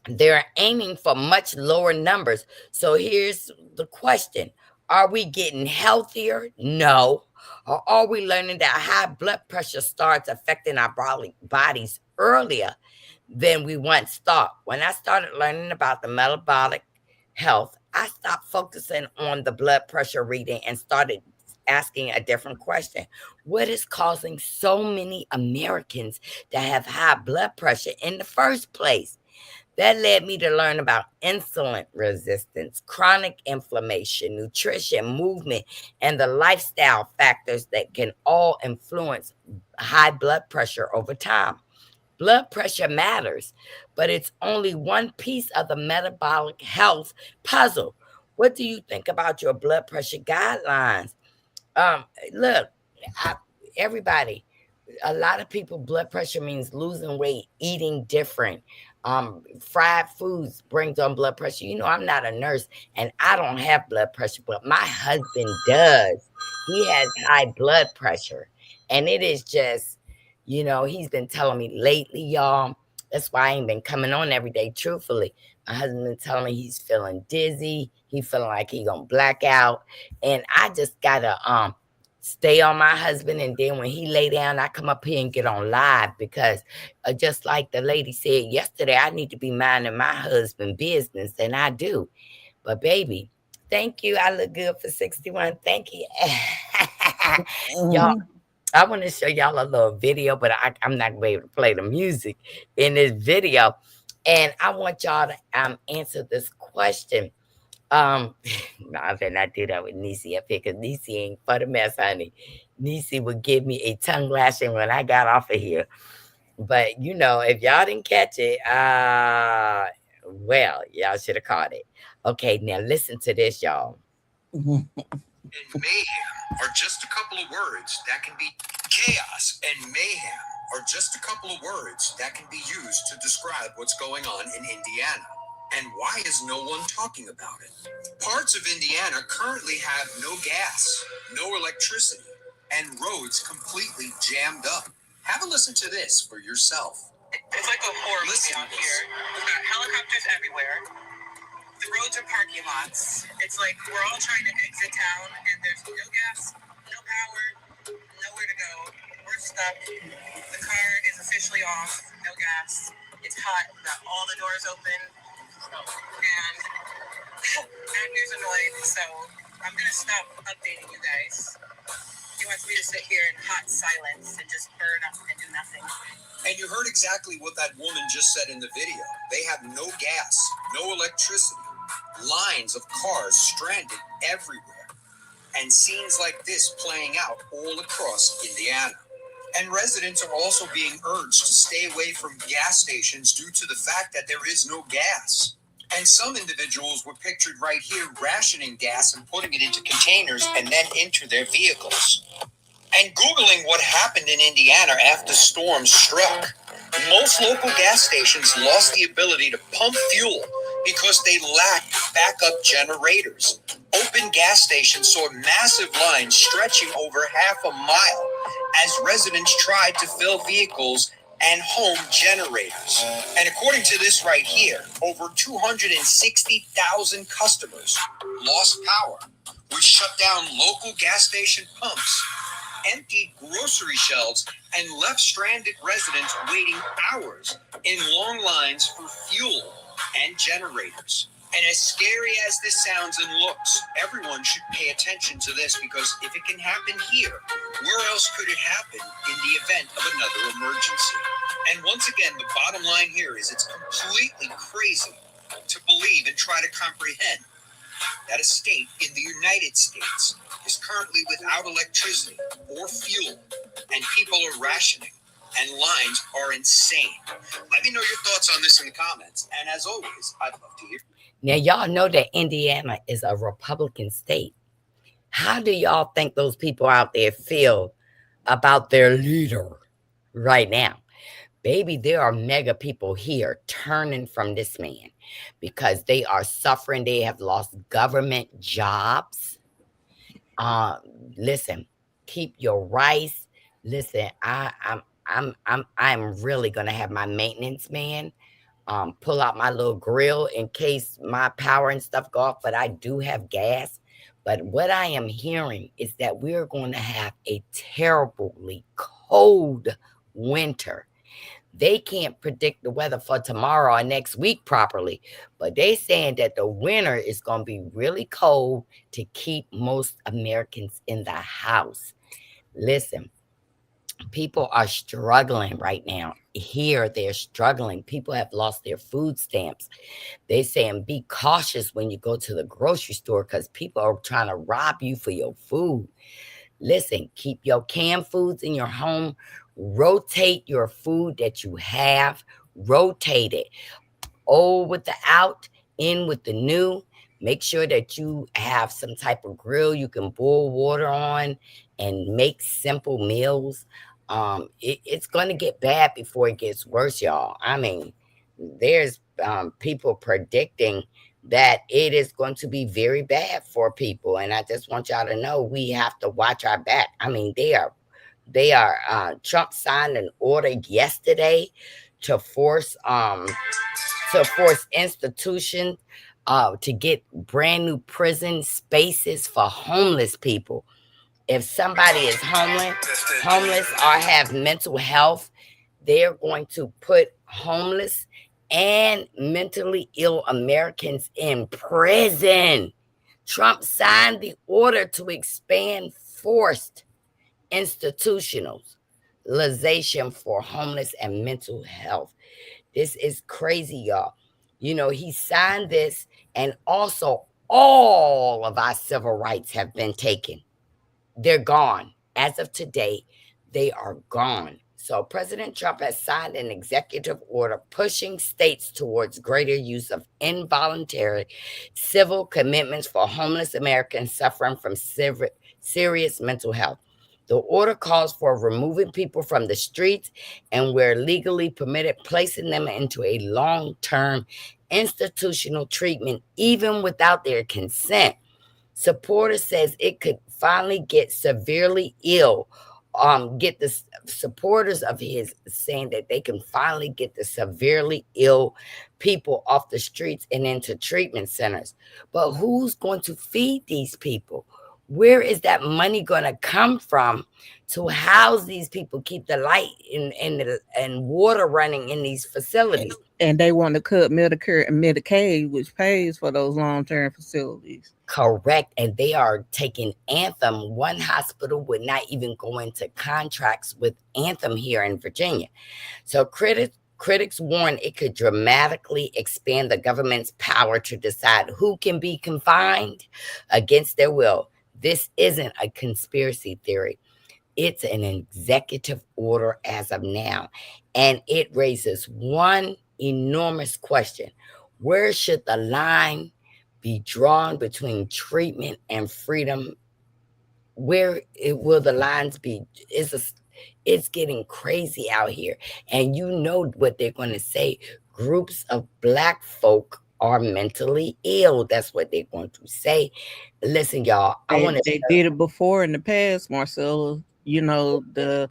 they're aiming for much lower numbers. So here's the question: are we getting healthier? No. Or are we learning that high blood pressure starts affecting our bodies earlier than we once thought? When I started learning about the metabolic health, I stopped focusing on the blood pressure reading and started asking a different question. What is causing so many Americans to have high blood pressure in the first place? That led me to learn about insulin resistance, chronic inflammation, nutrition, movement, and the lifestyle factors that can all influence high blood pressure over time. Blood pressure matters, but it's only one piece of the metabolic health puzzle. What do you think about your blood pressure guidelines? Um, Look, I, everybody, a lot of people, blood pressure means losing weight, eating different. Fried foods brings on blood pressure. I'm not a nurse and I don't have blood pressure, but my husband does. He has high blood pressure, and it is just, he's been telling me lately, y'all. That's why I ain't been coming on every day. Truthfully, my husband been telling me he's feeling dizzy. He feeling like he gonna black out, and I just gotta stay on my husband, and then when he lay down, I come up here and get on live because just like the lady said yesterday, I need to be minding my husband business, and I do. But baby, thank you. I look good for 61. Thank you. Y'all, Mhm. I want to show y'all a little video, but I'm not going to be able to play the music in this video. And I want y'all to answer this question. Um, no, I better not do that with NIECY up here because NIECY ain't for the mess, honey. NIECY would give me a tongue lashing when I got off of here. But if y'all didn't catch it, well, y'all should have caught it. Okay, now listen to this, y'all. Mhm. And mayhem are just a couple of words that can be chaos and mayhem are just a couple of words that can be used to describe what's going on in Indiana. And why is no one talking about it? Parts of Indiana currently have no gas, no electricity, and roads completely jammed up. Have a listen to this for yourself. It's like a horror movie out here. We've got helicopters everywhere. The roads are parking lots. It's like we're all trying to exit town, and there's no gas, no power, nowhere to go. We're stuck. The car is officially off. No gas. It's hot. We've got all the doors open, and Agnew's annoyed. So I'm gonna stop updating you guys. He wants me to sit here in hot silence and just burn up and do nothing. And you heard exactly what that woman just said in the video. They have no gas, no electricity, lines of cars stranded everywhere, and scenes like this playing out all across Indiana. And residents are also being urged to stay away from gas stations due to the fact that there is no gas. And some individuals were pictured right here rationing gas and putting it into containers and then into their vehicles. And Googling what happened in Indiana after storms struck, most local gas stations lost the ability to pump fuel because they lacked backup generators. Open gas stations saw massive lines stretching over half a mile as residents tried to fill vehicles and home generators. And according to this right here, over 260,000 customers lost power, which shut down local gas station pumps, emptied grocery shelves, and left stranded residents waiting hours in long lines for fuel and generators. And as scary as this sounds and looks, everyone should pay attention to this because if it can happen here, where else could it happen in the event of another emergency? And once again, the bottom line here is it's completely crazy to believe and try to comprehend that a state in the United States is currently without electricity or fuel, and people are rationing, and lines are insane. Let me know your thoughts on this in the comments, and as always, I'd love to hear. Now, y'all know that Indiana is a Republican state. How do y'all think those people out there feel about their leader right now? Baby, there are mega people here turning from this man because they are suffering. They have lost government jobs. Uh, Listen, keep your rice. Listen, I'm really gonna have my maintenance man pull out my little grill in case my power and stuff go off. But I do have gas. But what I am hearing is that we're going to have a terribly cold winter. They can't predict the weather for tomorrow or next week properly, but they saying that the winter is going to be really cold to keep most Americans in the house. Listen, people are struggling right now. Here, they're struggling. People have lost their food stamps. They saying be cautious when you go to the grocery store because people are trying to rob you for your food. Listen, keep your canned foods in your home. Rotate your food that you have. Rotate it. Old with the out, in with the new. Make sure that you have some type of grill you can boil water on and make simple meals. It's going to get bad before it gets worse, y'all. I mean, there's people predicting that it is going to be very bad for people, and I just want y'all to know we have to watch our back. I mean, they are Trump signed an order yesterday to force institutions to get brand new prison spaces for homeless people. If somebody is homeless or have mental health, they're going to put homeless and mentally ill Americans in prison. Trump signed the order to expand forced institutionalization for homeless and mental health. This is crazy, y'all. You know, he signed this, and also all of our civil rights have been taken. They're gone. As of today, they are gone. So President Trump has signed an executive order pushing states towards greater use of involuntary civil commitments for homeless Americans suffering from serious mental health. The order calls for removing people from the streets and, where legally permitted, placing them into a long-term institutional treatment, even without their consent. Supporters says it could finally get severely ill. Get the supporters of his saying that they can finally get the severely ill people off the streets and into treatment centers. But who's going to feed these people? Where is that money going to come from to house these people, keep the light and water running in these facilities? And they want to cut Medicare and Medicaid, which pays for those long-term facilities. Correct. And they are taking Anthem. One hospital would not even go into contracts with Anthem here in Virginia. So critics warn it could dramatically expand the government's power to decide who can be confined against their will. This isn't a conspiracy theory. It's an executive order as of now. And it raises one enormous question. Where should the line be drawn between treatment and freedom? Where will the lines be? It's getting crazy out here. And you know what they're going to say. Groups of Black folk are mentally ill. That's what they're going to say. Listen, y'all, I want to. They did it before in the past, Marcella. You know, the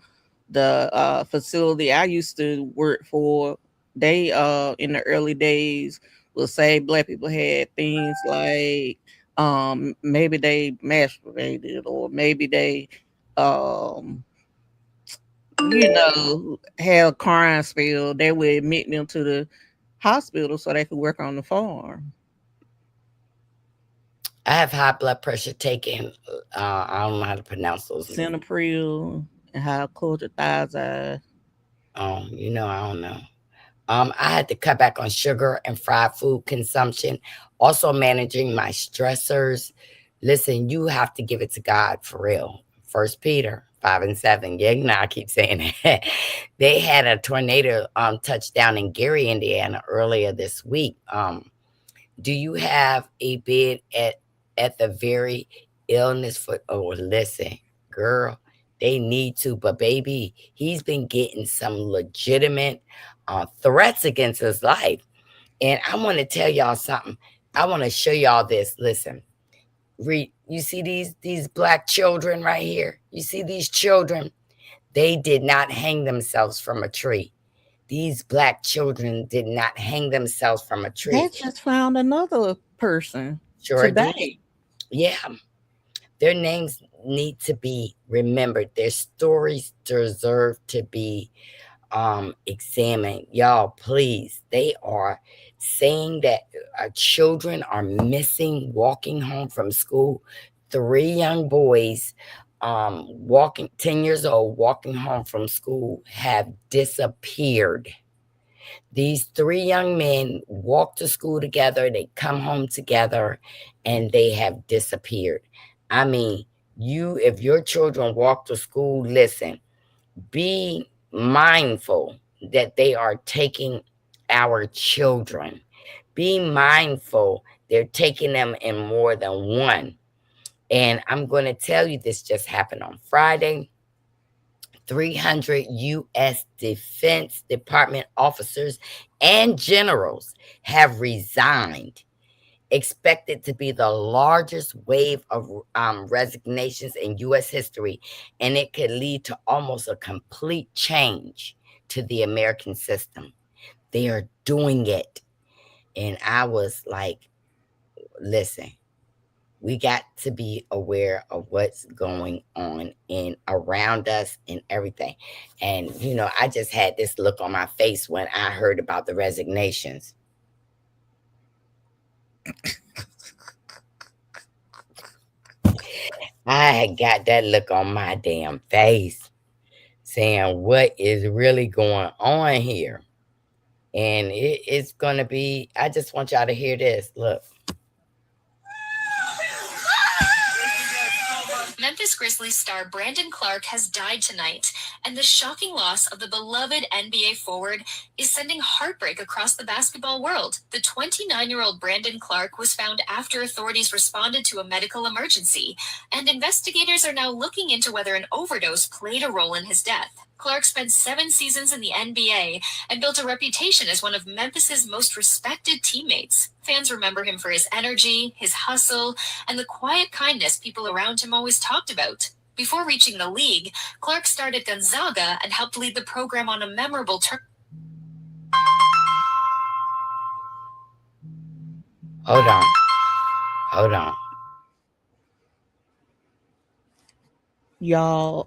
facility I used to work for, they in the early days will say Black people had things like maybe they masturbated, or maybe they um had a crime spill. They would admit them to the hospital so they could work on the farm. I have high blood pressure taken. I don't know how to pronounce those names. Cinepril and hydrochlorothiazide. I don't know. I had to cut back on sugar and fried food consumption. Also managing my stressors. Listen, you have to give it to God for real. First Peter 5:7. Yeah, I keep saying that. They had a tornado touchdown in Gary, Indiana earlier this week. Do you have a bid at the very illness for? Oh, listen, girl, they need to. But baby, he's been getting some legitimate threats against his life. And I want to tell y'all something. I want to show y'all this. Listen, read. You see these Black children right here? You see these children? They did not hang themselves from a tree. These Black children did not hang themselves from a tree. They just found another person Sure did. today. Yeah. Their names need to be remembered. Their stories deserve to be examined. Y'all, please. They are saying that children are missing, walking home from school. 3 young boys walking 10 years old, walking home from school, have disappeared. These 3 young men walk to school together, they come home together, and they have disappeared. I mean, if your children walk to school, listen, be mindful that they are taking our children. Be mindful they're taking them in more than one. And I'm going to tell you, this just happened on Friday. 300 U.S. Defense Department officers and generals have resigned, expected to be the largest wave of resignations in U.S. history, and it could lead to almost a complete change to the American system. They are doing it. And I was like, listen, We got to be aware of what's going on in around us and everything. And I just had this look on my face when I heard about the resignations. I had got that look on my damn face saying, what is really going on here? And it's going to be, I just want y'all to hear this. Look. Memphis Grizzlies star Brandon Clark has died tonight, and the shocking loss of the beloved NBA forward is sending heartbreak across the basketball world. The 29-year-old Brandon Clark was found after authorities responded to a medical emergency, and investigators are now looking into whether an overdose played a role in his death. Clark spent 7 seasons in the NBA and built a reputation as one of Memphis's most respected teammates. Fans remember him for his energy, his hustle, and the quiet kindness people around him always talked about. Before reaching the league, Clark started Gonzaga and helped lead the program on a memorable turn. Hold on. Hold on. Y'all,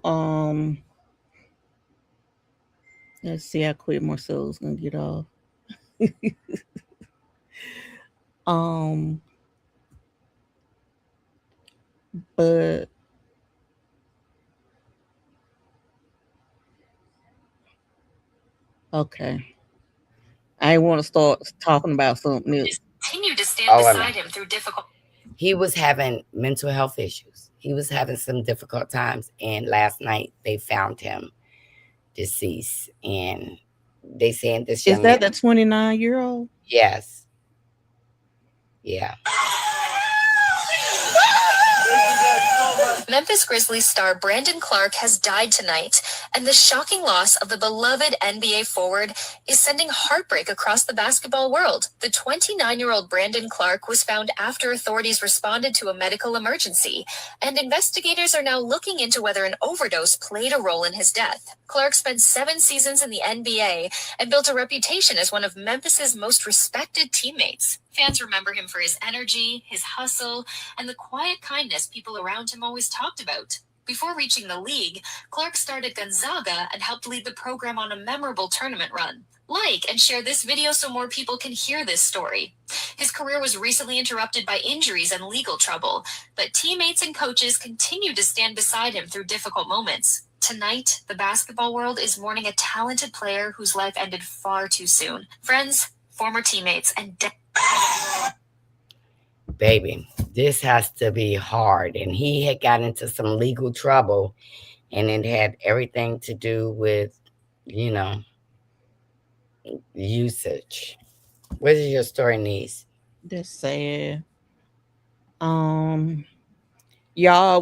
let's see how quick Marcella's gonna get off. But okay. I want to start talking about something else. Continue to stand beside him through difficult. He was having mental health issues. He was having some difficult times, and last night they found him deceased. And they saying this young Is that the 29-year-old? Yes. Yeah. Memphis Grizzlies star Brandon Clark has died tonight, and the shocking loss of the beloved NBA forward is sending heartbreak across the basketball world. The 29-year-old Brandon Clark was found after authorities responded to a medical emergency, and investigators are now looking into whether an overdose played a role in his death. Clark spent 7 seasons in the NBA and built a reputation as one of Memphis's most respected teammates. Fans remember him for his energy, his hustle, and the quiet kindness people around him always talked about. Before reaching the league, Clark started Gonzaga and helped lead the program on a memorable tournament run. Like and share this video so more people can hear this story. His career was recently interrupted by injuries and legal trouble, but teammates and coaches continue to stand beside him through difficult moments. Tonight, the basketball world is mourning a talented player whose life ended far too soon. Friends, former teammates, and baby, this has to be hard. And he had got into some legal trouble, and it had everything to do with, usage. What is your story, niece? That's sad. Y'all,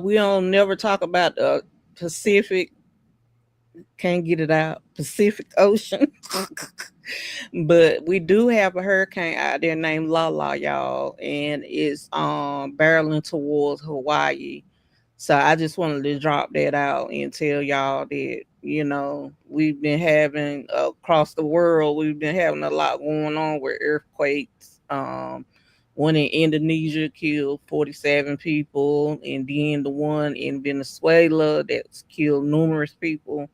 we don't never talk about the Pacific. Can't get it out. Pacific Ocean. But we do have a hurricane out there named Lala, y'all, and it's barreling towards Hawaii. So I just wanted to drop that out and tell y'all that we've been having across the world, we've been having a lot going on with earthquakes. One in Indonesia killed 47 people, and then the one in Venezuela that's killed numerous people.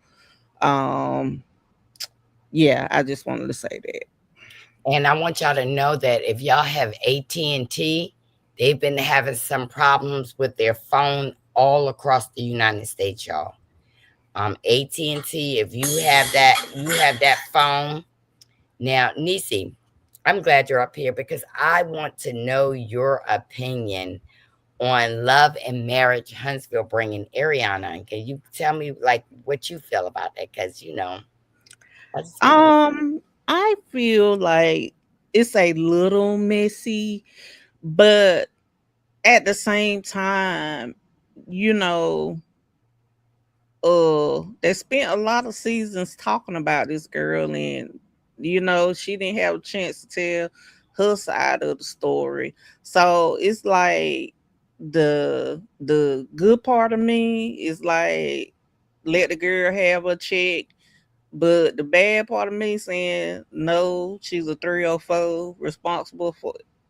Yeah, I just wanted to say that. And I want y'all to know that if y'all have AT&T, they've been having some problems with their phone all across the United States, y'all. AT&T, if you have that phone. Now, NIECY, I'm glad you're up here because I want to know your opinion on Love and Marriage Huntsville bringing Ariana. And can you tell me what you feel about that? Because I feel like it's a little messy, but at the same time, they spent a lot of seasons talking about this girl, and she didn't have a chance to tell her side of the story. So it's like the good part of me is like, let the girl have a check. But the bad part of me saying no, she's a 304 responsible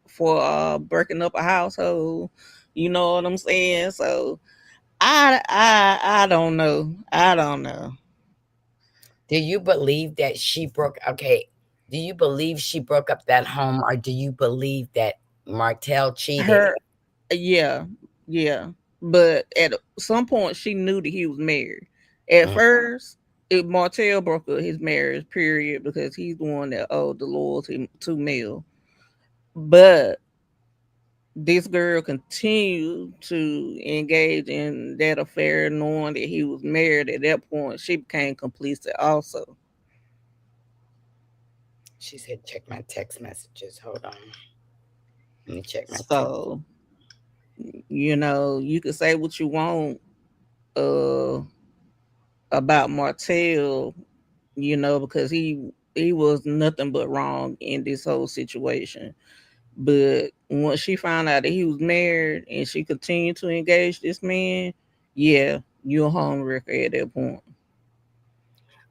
for breaking up a household. You know what I'm saying? So I don't know. I don't know. Do you believe that she broke okay, do you believe she broke up that home, or do you believe that Martell cheated? Her yeah, yeah. But at some point she knew that he was married. At Mm. first, Martell broke up his marriage, period, because he's the one that owed the loyalty to Mel. But this girl continued to engage in that affair, knowing that he was married. At that point, she became complicit also. She said, check my text messages. Hold on. Let me check my text. So, you could say what you want uh about Martell, because he was nothing but wrong in this whole situation. But once she found out that he was married and she continued to engage this man, yeah, you're a home wrecker at that point.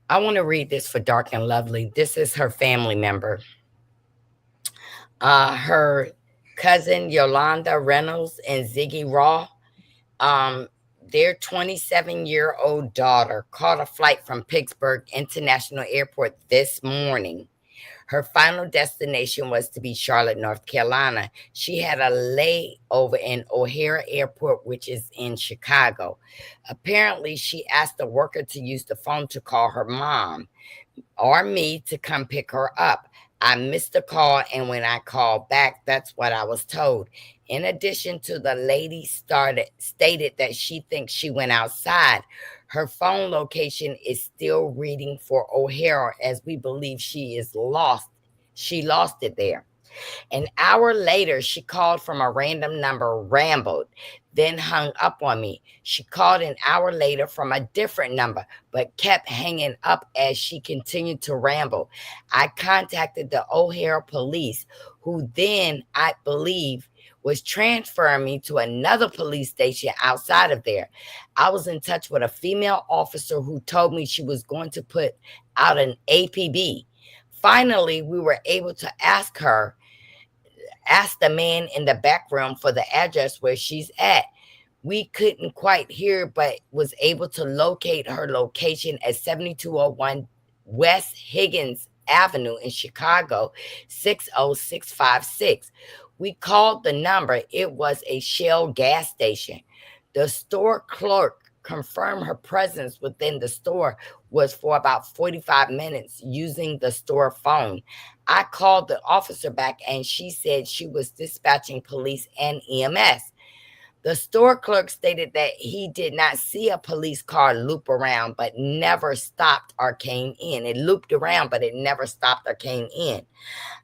I want to read this for Dark and Lovely. This is her family member. Her cousin Yolanda Reynolds and Ziggy Raw. Um, their 27-year-old daughter caught a flight from Pittsburgh International Airport this morning. Her final destination was to be Charlotte, North Carolina. She had a layover in O'Hare Airport, which is in Chicago. Apparently, she asked a worker to use the phone to call her mom or me to come pick her up. I missed the call, and when I called back, that's what I was told. In addition to the lady stated that she thinks she went outside. Her phone location is still reading for O'Hara as we believe she is lost. She lost it there. An hour later, she called from a random number, rambled, then hung up on me. She called an hour later from a different number, but kept hanging up as she continued to ramble. I contacted the O'Hare police, who then, I believe, was transferring me to another police station outside of there. I was in touch with a female officer who told me she was going to put out an APB. Finally, we were able to ask the man in the back room for the address where she's at. We couldn't quite hear, but was able to locate her location at 7201 West Higgins Avenue in Chicago, 60656. We called the number. It was a Shell gas station. The store clerk confirmed her presence within the store was for about 45 minutes using the store phone. I called the officer back and she said she was dispatching police and EMS. The store clerk stated that he did not see a police car loop around, but never stopped or came in. It looped around, but it never stopped or came in.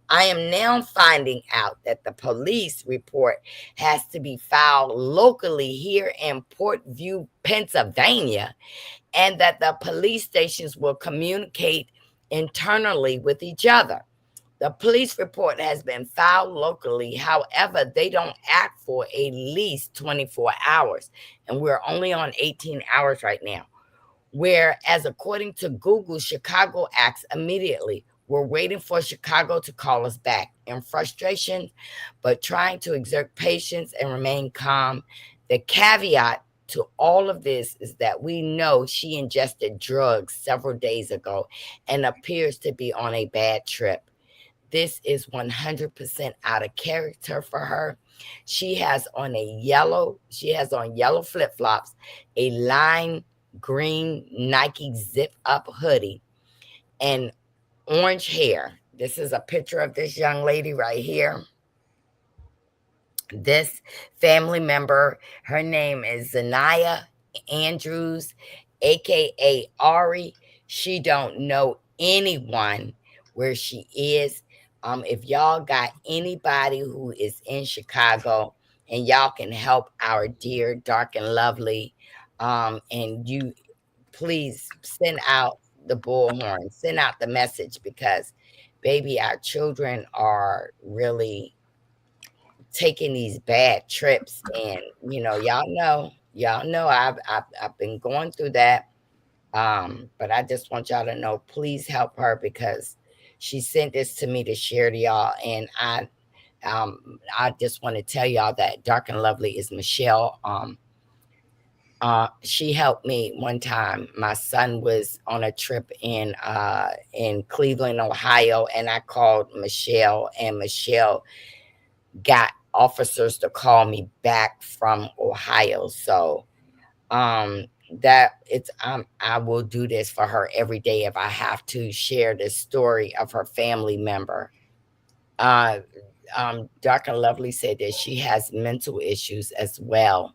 I am now finding out that the police report has to be filed locally here in Portview, Pennsylvania, and that the police stations will communicate internally with each other. The police report has been filed locally. However, they don't act for at least 24 hours. And we're only on 18 hours right now. Whereas, according to Google, Chicago acts immediately. We're waiting for Chicago to call us back in frustration, but trying to exert patience and remain calm. The caveat to all of this is that we know she ingested drugs several days ago and appears to be on a bad trip. This is 100% out of character for her. She has on yellow flip-flops, a lime green Nike zip up hoodie, and orange hair. This is a picture of this young lady right here. This family member, her name is Zanaya Andrews, aka Ari. She don't know anyone where she is. If y'all got anybody who is in Chicago and y'all can help our dear Dark and Lovely, and you please send out the bullhorn, send out the message, because baby, our children are really taking these bad trips, and y'all know I've been going through that. But I just want y'all to know, please help her, because she sent this to me to share to y'all, and I just want to tell y'all that Dark and Lovely is Michelle. She helped me one time. My son was on a trip in Cleveland, Ohio, and I called Michelle, and Michelle got officers to call me back from Ohio. So um that it's I will do this for her every day if I have to share the story of her family member. Uh Dr. Lovely said that she has mental issues as well.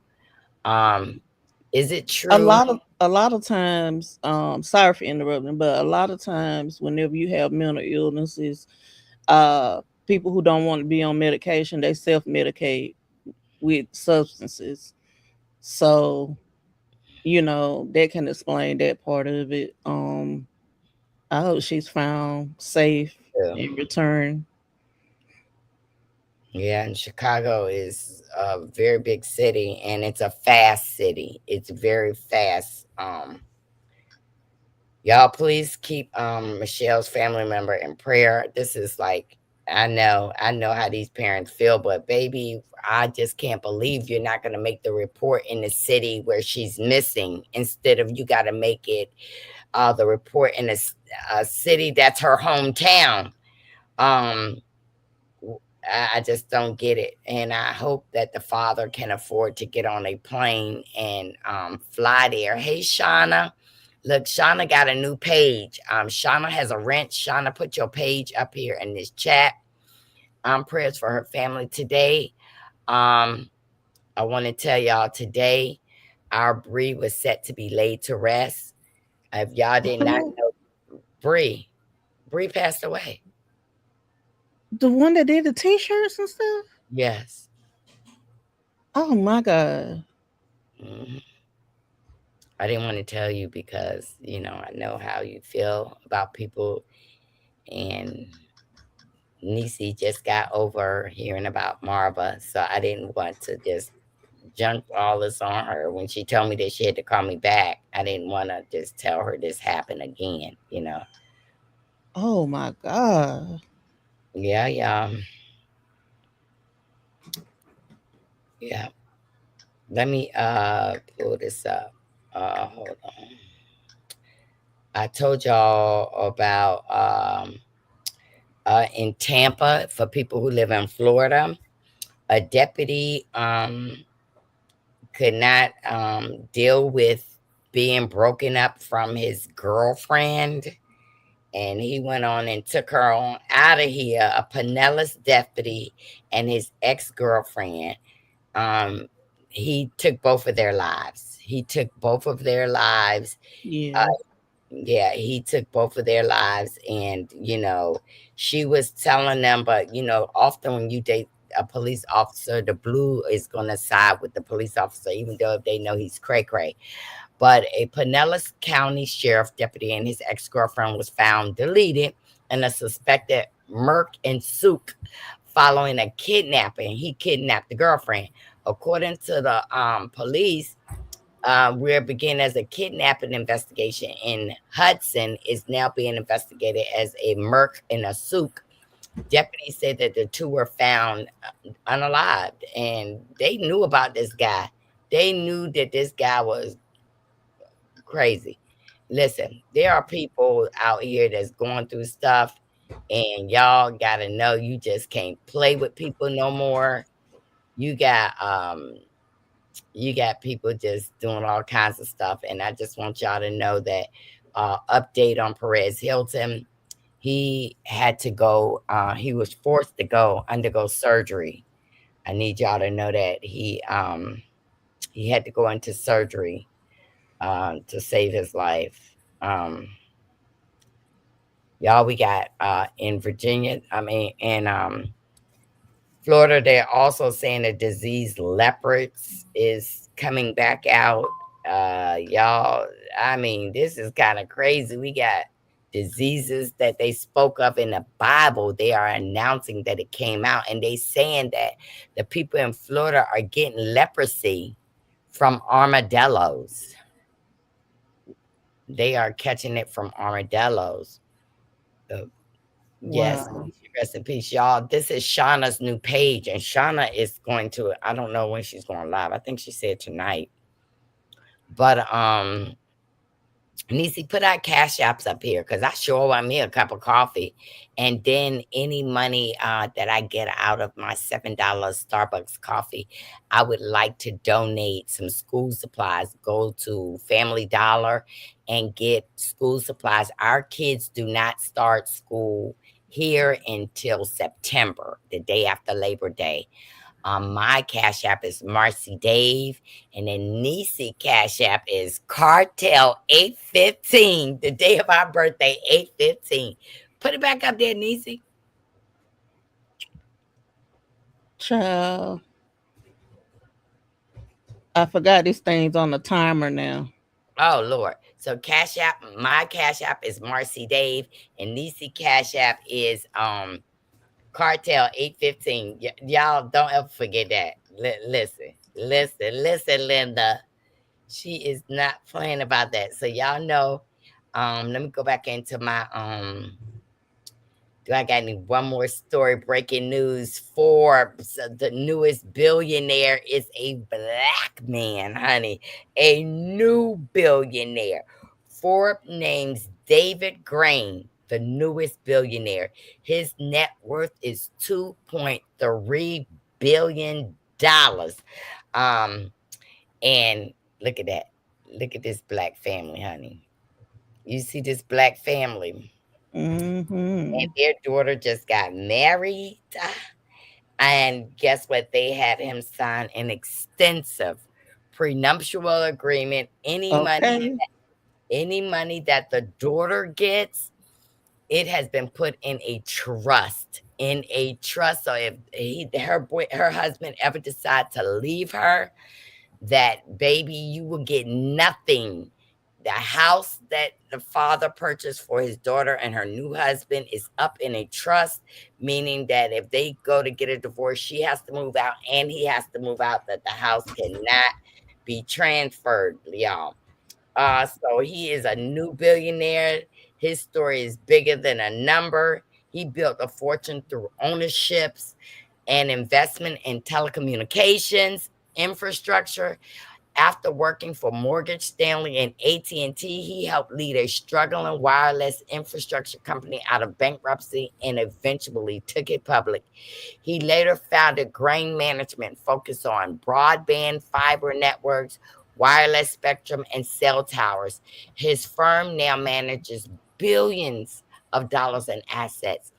Um is it true? A lot of times, sorry for interrupting, but a lot of times whenever you have mental illnesses, uh people who don't want to be on medication, they self-medicate with substances. So, that can explain that part of it. I hope she's found safe Yeah. in return. Yeah, and Chicago is a very big city and it's a fast city. It's very fast. Y'all please keep Michelle's family member in prayer. This is like I know how these parents feel, but baby, I just can't believe you're not gonna make the report in the city where she's missing. Instead of you gotta make it the report in a city that's her hometown. Um I just don't get it. And I hope that the father can afford to get on a plane and fly there. Hey, Shauna. Look, Shauna got a new page. Shauna has a rent. Shauna, put your page up here in this chat. Prayers for her family today. Um, I want to tell y'all today, our Bree was set to be laid to rest. If y'all did not Who? know, Bree passed away. The one that did the t-shirts and stuff? Yes. Oh my god. Mhm. I didn't want to tell you because, I know how you feel about people. And NIECY just got over hearing about Marva. So I didn't want to just junk all this on her. When she told me that she had to call me back, I didn't want to just tell her this happened again. Oh my god. Yeah, yeah. Yeah. Let me pull this up. Hold on. I told y'all about in Tampa for people who live in Florida. A deputy could not deal with being broken up from his girlfriend, and he went on and took her on out of here. A Pinellas deputy and his ex-girlfriend. Um, he took both of their lives. He took both of their lives. Uh, Yeah. yeah, he took both of their lives, and she was telling them, but often when you date a police officer, the blue is gonna side with the police officer, even though if they know he's cray cray. But a Pinellas County Sheriff deputy and his ex-girlfriend was found deleted in a suspected murk and souk following a kidnapping. He kidnapped the girlfriend. According to the police, we're beginning as a kidnapping investigation in Hudson is now being investigated as a murk and a souk. Deputies said that the two were found unalived, and they knew about this guy. They knew that this guy was crazy. Listen, there are people out here that's going through stuff, and y'all gotta know you just can't play with people no more. You got people just doing all kinds of stuff, and I just want y'all to know that update on Perez Hilton. He had to go. He was forced to go undergo surgery. I need y'all to know that he had to go into surgery to save his life. Um, y'all, we got in Virginia. I mean, in Florida, they're also saying the disease leopards is coming back out. Y'all, I mean, this is kind of crazy. We got diseases that they spoke of in the Bible. They are announcing that it came out, and they saying that the people in Florida are getting leprosy from armadillos. They are catching it from armadillos. Uh, Yes, Wow. rest in peace, y'all. This is Shauna's new page, and Shauna is going to. I don't know when she's going live. I think she said tonight. But Niecy, put our cash apps up here because I sure want me a cup of coffee. And then any money that I get out of my $7 Starbucks coffee, I would like to donate some school supplies. Go to Family Dollar and get school supplies. Our kids do not start school here until September, the day after Labor Day. My Cash App is MARCYDAV, and then NIECY Cash App is Cartel 815. The day of our birthday, 815. Put it back up there, NIECY. Child, I forgot this thing's on the timer now. Oh Lord. So Cash App, my Cash App is MARCYDAV, and NIECY Cash App is Cartel 815. Y'all don't ever forget that. Listen, Linda. She is not playing about that. So y'all know. Let me go back into my do I got any one more story? Breaking news. Forbes, the newest billionaire is a black man, honey. A new billionaire. Forbes names David Grain the newest billionaire. His net worth is $2.3 billion. Um, and look at that. Look at this black family, honey. You see this black family, and Mm-hmm. their daughter just got married. And guess what? They had him sign an extensive prenuptial agreement. Okay. Any money that the daughter gets, it has been put in a trust. In a trust. So if her husband ever decide to leave her, that baby, you will get nothing. The house that the father purchased for his daughter and her new husband is up in a trust, meaning that if they go to get a divorce, she has to move out and he has to move out, that the house cannot be transferred, y'all. So he is a new billionaire. His story is bigger than a number. He built a fortune through ownerships and investment in telecommunications infrastructure. After working for Morgan Stanley and AT&T, he helped lead a struggling wireless infrastructure company out of bankruptcy and eventually took it public. He later founded Grain Management, focused on broadband fiber networks, wireless spectrum, and cell towers. His firm now manages billions of dollars in assets.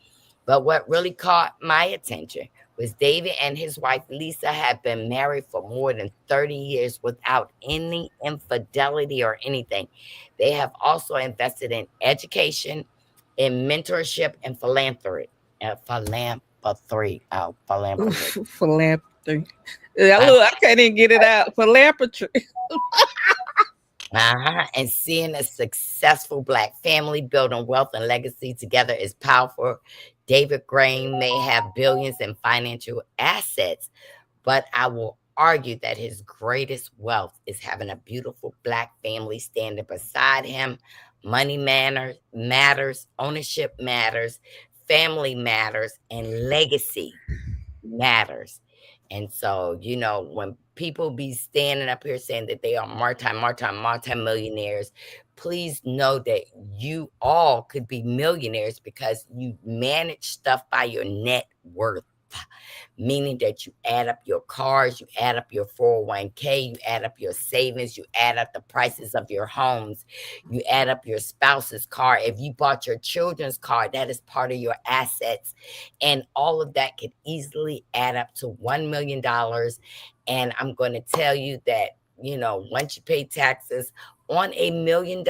But what really caught my attention was David and his wife Lisa have been married for more than 30 years without any infidelity or anything. They have also invested in education, in mentorship, and philanthropy. Philanthropy. Oof, philanthropy. Yeah, Uh, look, I can't even get it out. Philanthropy. And seeing a successful black family building wealth and legacy together is powerful. David Grain may have billions in financial assets, but I will argue that his greatest wealth is having a beautiful black family standing beside him. Money matters, ownership matters, family matters, and legacy matters. And so, when people be standing up here saying that they are multi-millionaires, please know that you all could be millionaires because you manage stuff by your net worth, meaning that you add up your cars, you add up your 401k, you add up your savings, you add up the prices of your homes, you add up your spouse's car. If you bought your children's car, that is part of your assets. And all of that could easily add up to $1 million. And I'm going to tell you that, once you pay taxes on $1 million,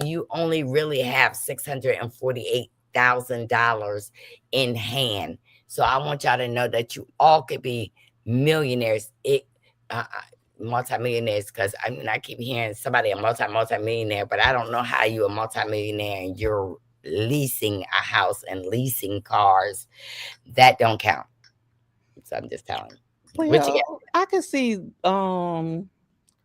you only really have $648,000 in hand. So I want y'all to know that you all could be millionaires, multimillionaires. Because I keep hearing somebody a multimillionaire, but I don't know how you a multimillionaire and you're leasing a house and leasing cars. That don't count. So I'm just telling you. What you Well, I can see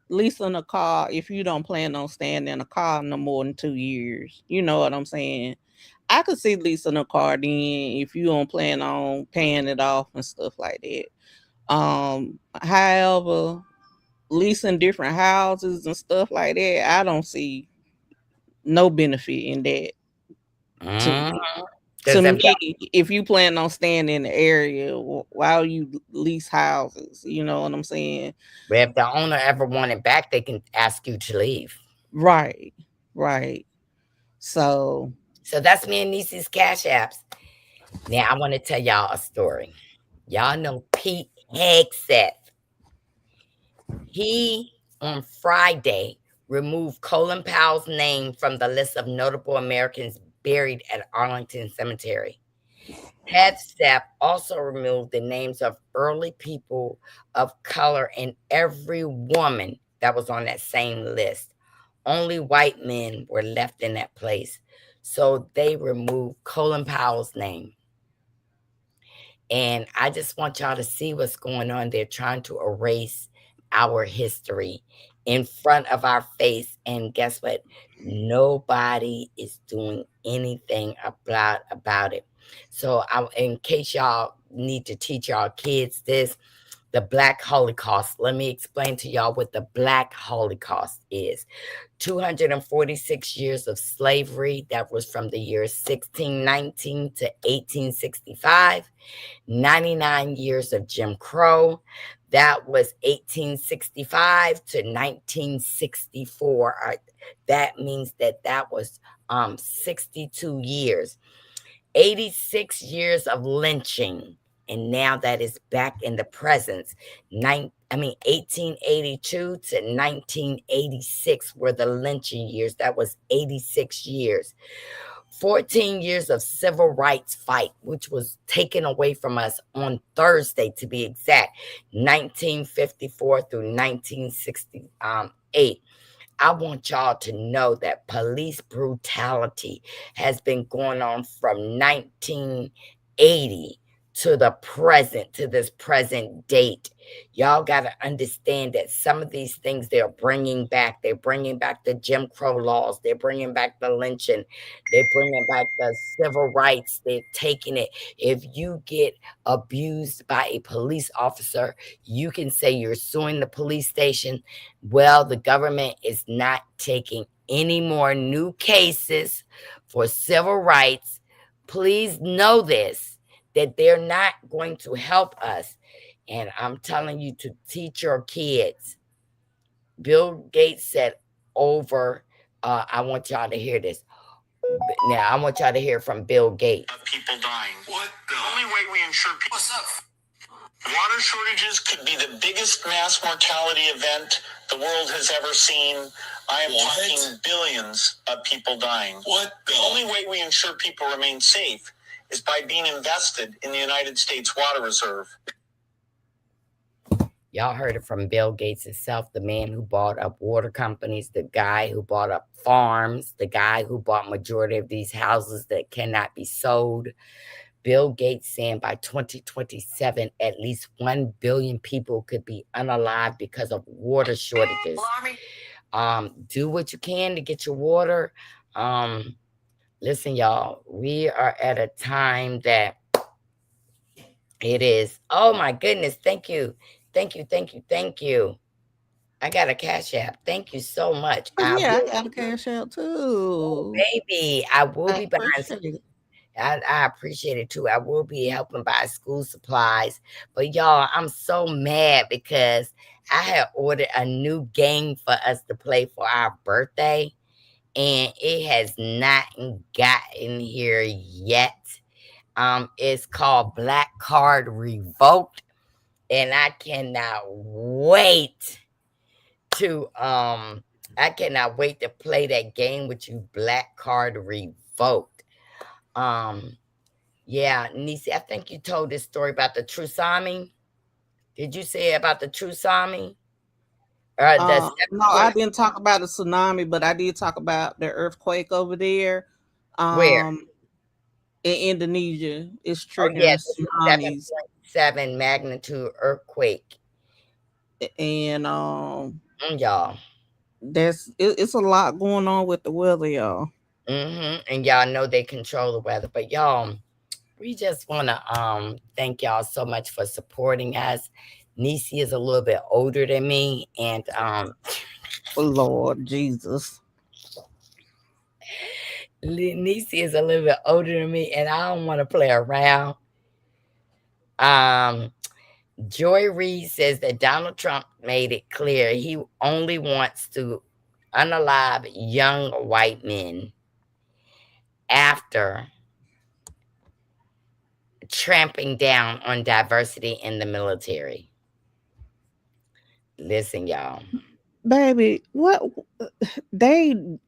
leasing a car if you don't plan on staying in a car no more than 2 years. You know what I'm saying? I could see leasing a car then if you don't plan on paying it off and stuff like that. However, leasing different houses and stuff like that, I don't see no benefit in that. To me, Because if if you plan on staying in the area, while you lease houses, you know what I'm saying? the owner ever want it back, they can ask you to leave. Right, right. So, So that's me and Niecy's Cash Apps. Now I want to tell y'all a story. Y'all know Pete Hegseth. He on Friday removed Colin Powell's name from the list of notable Americans buried at Arlington Cemetery. Hegseth also removed the names of early people of color and every woman that was on that same list. Only white men were left in that place. So they removed Colin Powell's name. And I just want y'all to see what's going on. They're trying to erase our history in front of our face. And guess what? Nobody is doing anything about it. So in case y'all need to teach y'all kids this, the Black Holocaust. Let me explain to y'all what the Black Holocaust is. 246 years of slavery. That was from the year 1619 to 1865. 99 years of Jim Crow. That was 1865 to 1964. That means that was 62 years. 86 years of lynching. And now that is back in the presence. 1882 to 1986 were the lynching years. That was 86 years. 14 years of civil rights fight, which was taken away from us on Thursday, to be exact, 1954 through 1968. I want y'all to know that police brutality has been going on from 1980 to the present, to this present date. Y'all got to understand that some of these things they're bringing back. They're bringing back the Jim Crow laws. They're bringing back the lynching. They're bringing back the civil rights. They're taking it. If you get abused by a police officer, you can say you're suing the police station. Well, the government is not taking any more new cases for civil rights. Please know this, that they're not going to help us. And I'm telling you to teach your kids. Bill Gates said over, I want y'all to hear this. Now, I want y'all to hear from Bill Gates. People dying. What? The only way we ensure people. What's up? Water shortages could be the biggest mass mortality event the world has ever seen. I am talking billions of people dying. What? The only way we ensure people remain safe is by being invested in the United States Water Reserve. Y'all heard it from Bill Gates himself, the man who bought up water companies, the guy who bought up farms, the guy who bought majority of these houses that cannot be sold. Bill Gates saying by 2027, at least 1 billion people could be unalive because of water shortages. Do what you can to get your water. Listen, y'all, we are at a time that it is. Oh my goodness. Thank you. Thank you. Thank you. Thank you. I got a Cash App. Thank you so much. yeah, I got a cash out Oh, too. baby, I will I be buying. appreciate it. I appreciate it too. I will be helping buy school supplies. But y'all, I'm so mad because I had ordered a new game for us to play for our birthday, and it has not gotten here yet. It's called Black Card Revoked, and to I cannot wait to play that game with you. Black Card Revoked. Um, yeah, Nisi, I think you told this story about the Trusami. Did you say about the Trusami? Or the No, I 7-point didn't talk about the tsunami, but I did talk about the earthquake over there. where? Um, in Indonesia, it's Oh yeah, triggering the tsunamis, 7.7 magnitude earthquake. and Y'all. it's a lot going on with the weather, y'all. And y'all know they control the weather. But y'all, we just want to thank y'all so much for supporting us. Niecy is a little bit older than me, and Lord Jesus. Niecy is a little bit older than me, and I don't want to play around. Um, Joy Reid says that Donald Trump made it clear he only wants to unalive young white men after tramping down on diversity in the military. Listen, y'all. Baby, what they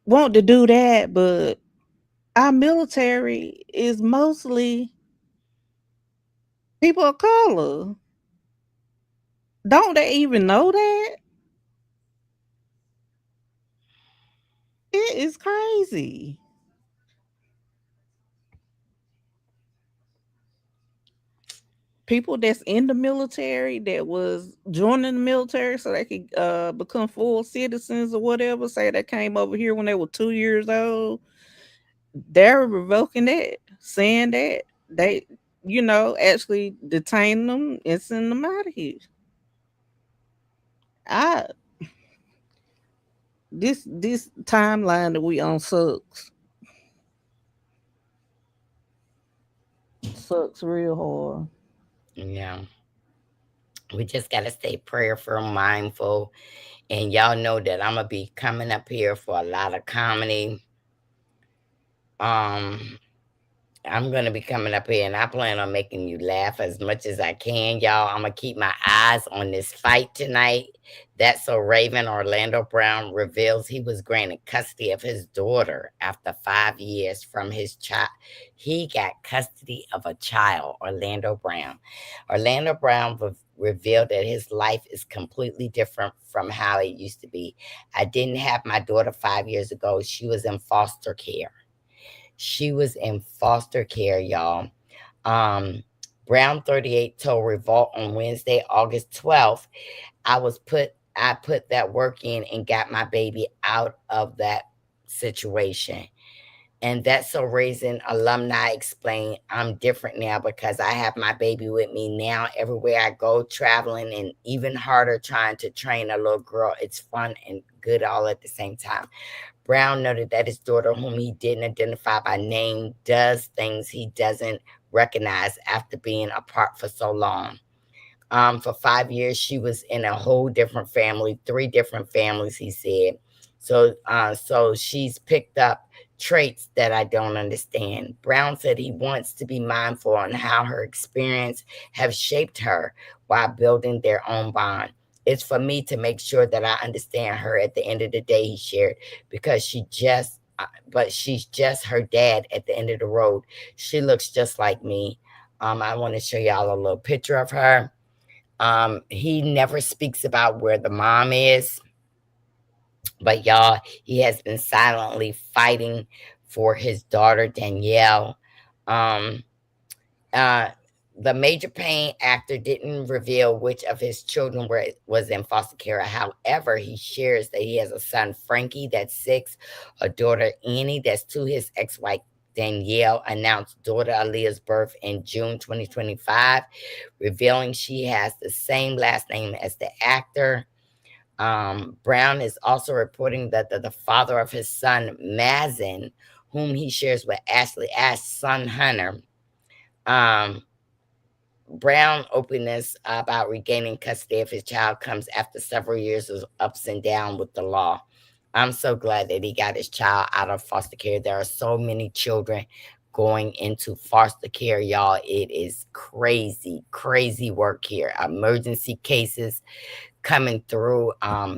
want to do that, but our military is mostly people of color. Don't they even know that? It is crazy. People that's in the military that was joining the military so they could become full citizens or whatever, say they came over here when they were 2 years old, they're revoking that, saying that they, actually detain them and send them out of here. I this timeline that we on sucks real hard. Yeah. We just got to stay prayerful, mindful. And y'all know that I'm going to be coming up here for a lot of comedy. Um, I'm gonna be coming up here, and I plan on making you laugh as much as I can, y'all. I'm gonna keep my eyes on this fight tonight. That's so Raven Orlando Brown reveals he was granted custody of his daughter after 5 years from his child. He got custody of a child, Orlando Brown. Orlando Brown revealed that his life is completely different from how it used to be. I didn't have my daughter 5 years ago. She was in foster care. She was in foster care, y'all. Um, Brown 38 told Revolt on Wednesday, August 12th, I put that work in and got my baby out of that situation. And that's so Raising alumni explained, I'm different now because I have my baby with me now everywhere I go, traveling, and even harder trying to train a little girl. It's fun and good all at the same time. Brown noted that his daughter, whom he didn't identify by name, does things he doesn't recognize after being apart for so long. For 5 years, she was in a whole different family, three different families, he said. So she's picked up traits that I don't understand. Brown said he wants to be mindful on how her experience have shaped her while building their own bond. It's for me to make sure that I understand her at the end of the day, he shared, because but she's just her dad at the end of the road. She looks just like me. I want to show y'all a little picture of her. He never speaks about where the mom is, but y'all, he has been silently fighting for his daughter Danielle. Um, uh, the major pain actor didn't reveal which of his children was in foster care. However, he shares that he has a son, Frankie, that's 6, a daughter, Annie, that's 2. His ex-wife, Danielle, announced daughter Aaliyah's birth in June 2025, revealing she has the same last name as the actor. Brown is also reporting that the father of his son, Mazin, whom he shares with Ashley Ash's son, Hunter, um, Brown openness about regaining custody of his child comes after several years of ups and downs with the law. I'm so glad that he got his child out of foster care. There are so many children going into foster care, y'all. It is crazy, crazy work here. Emergency cases coming through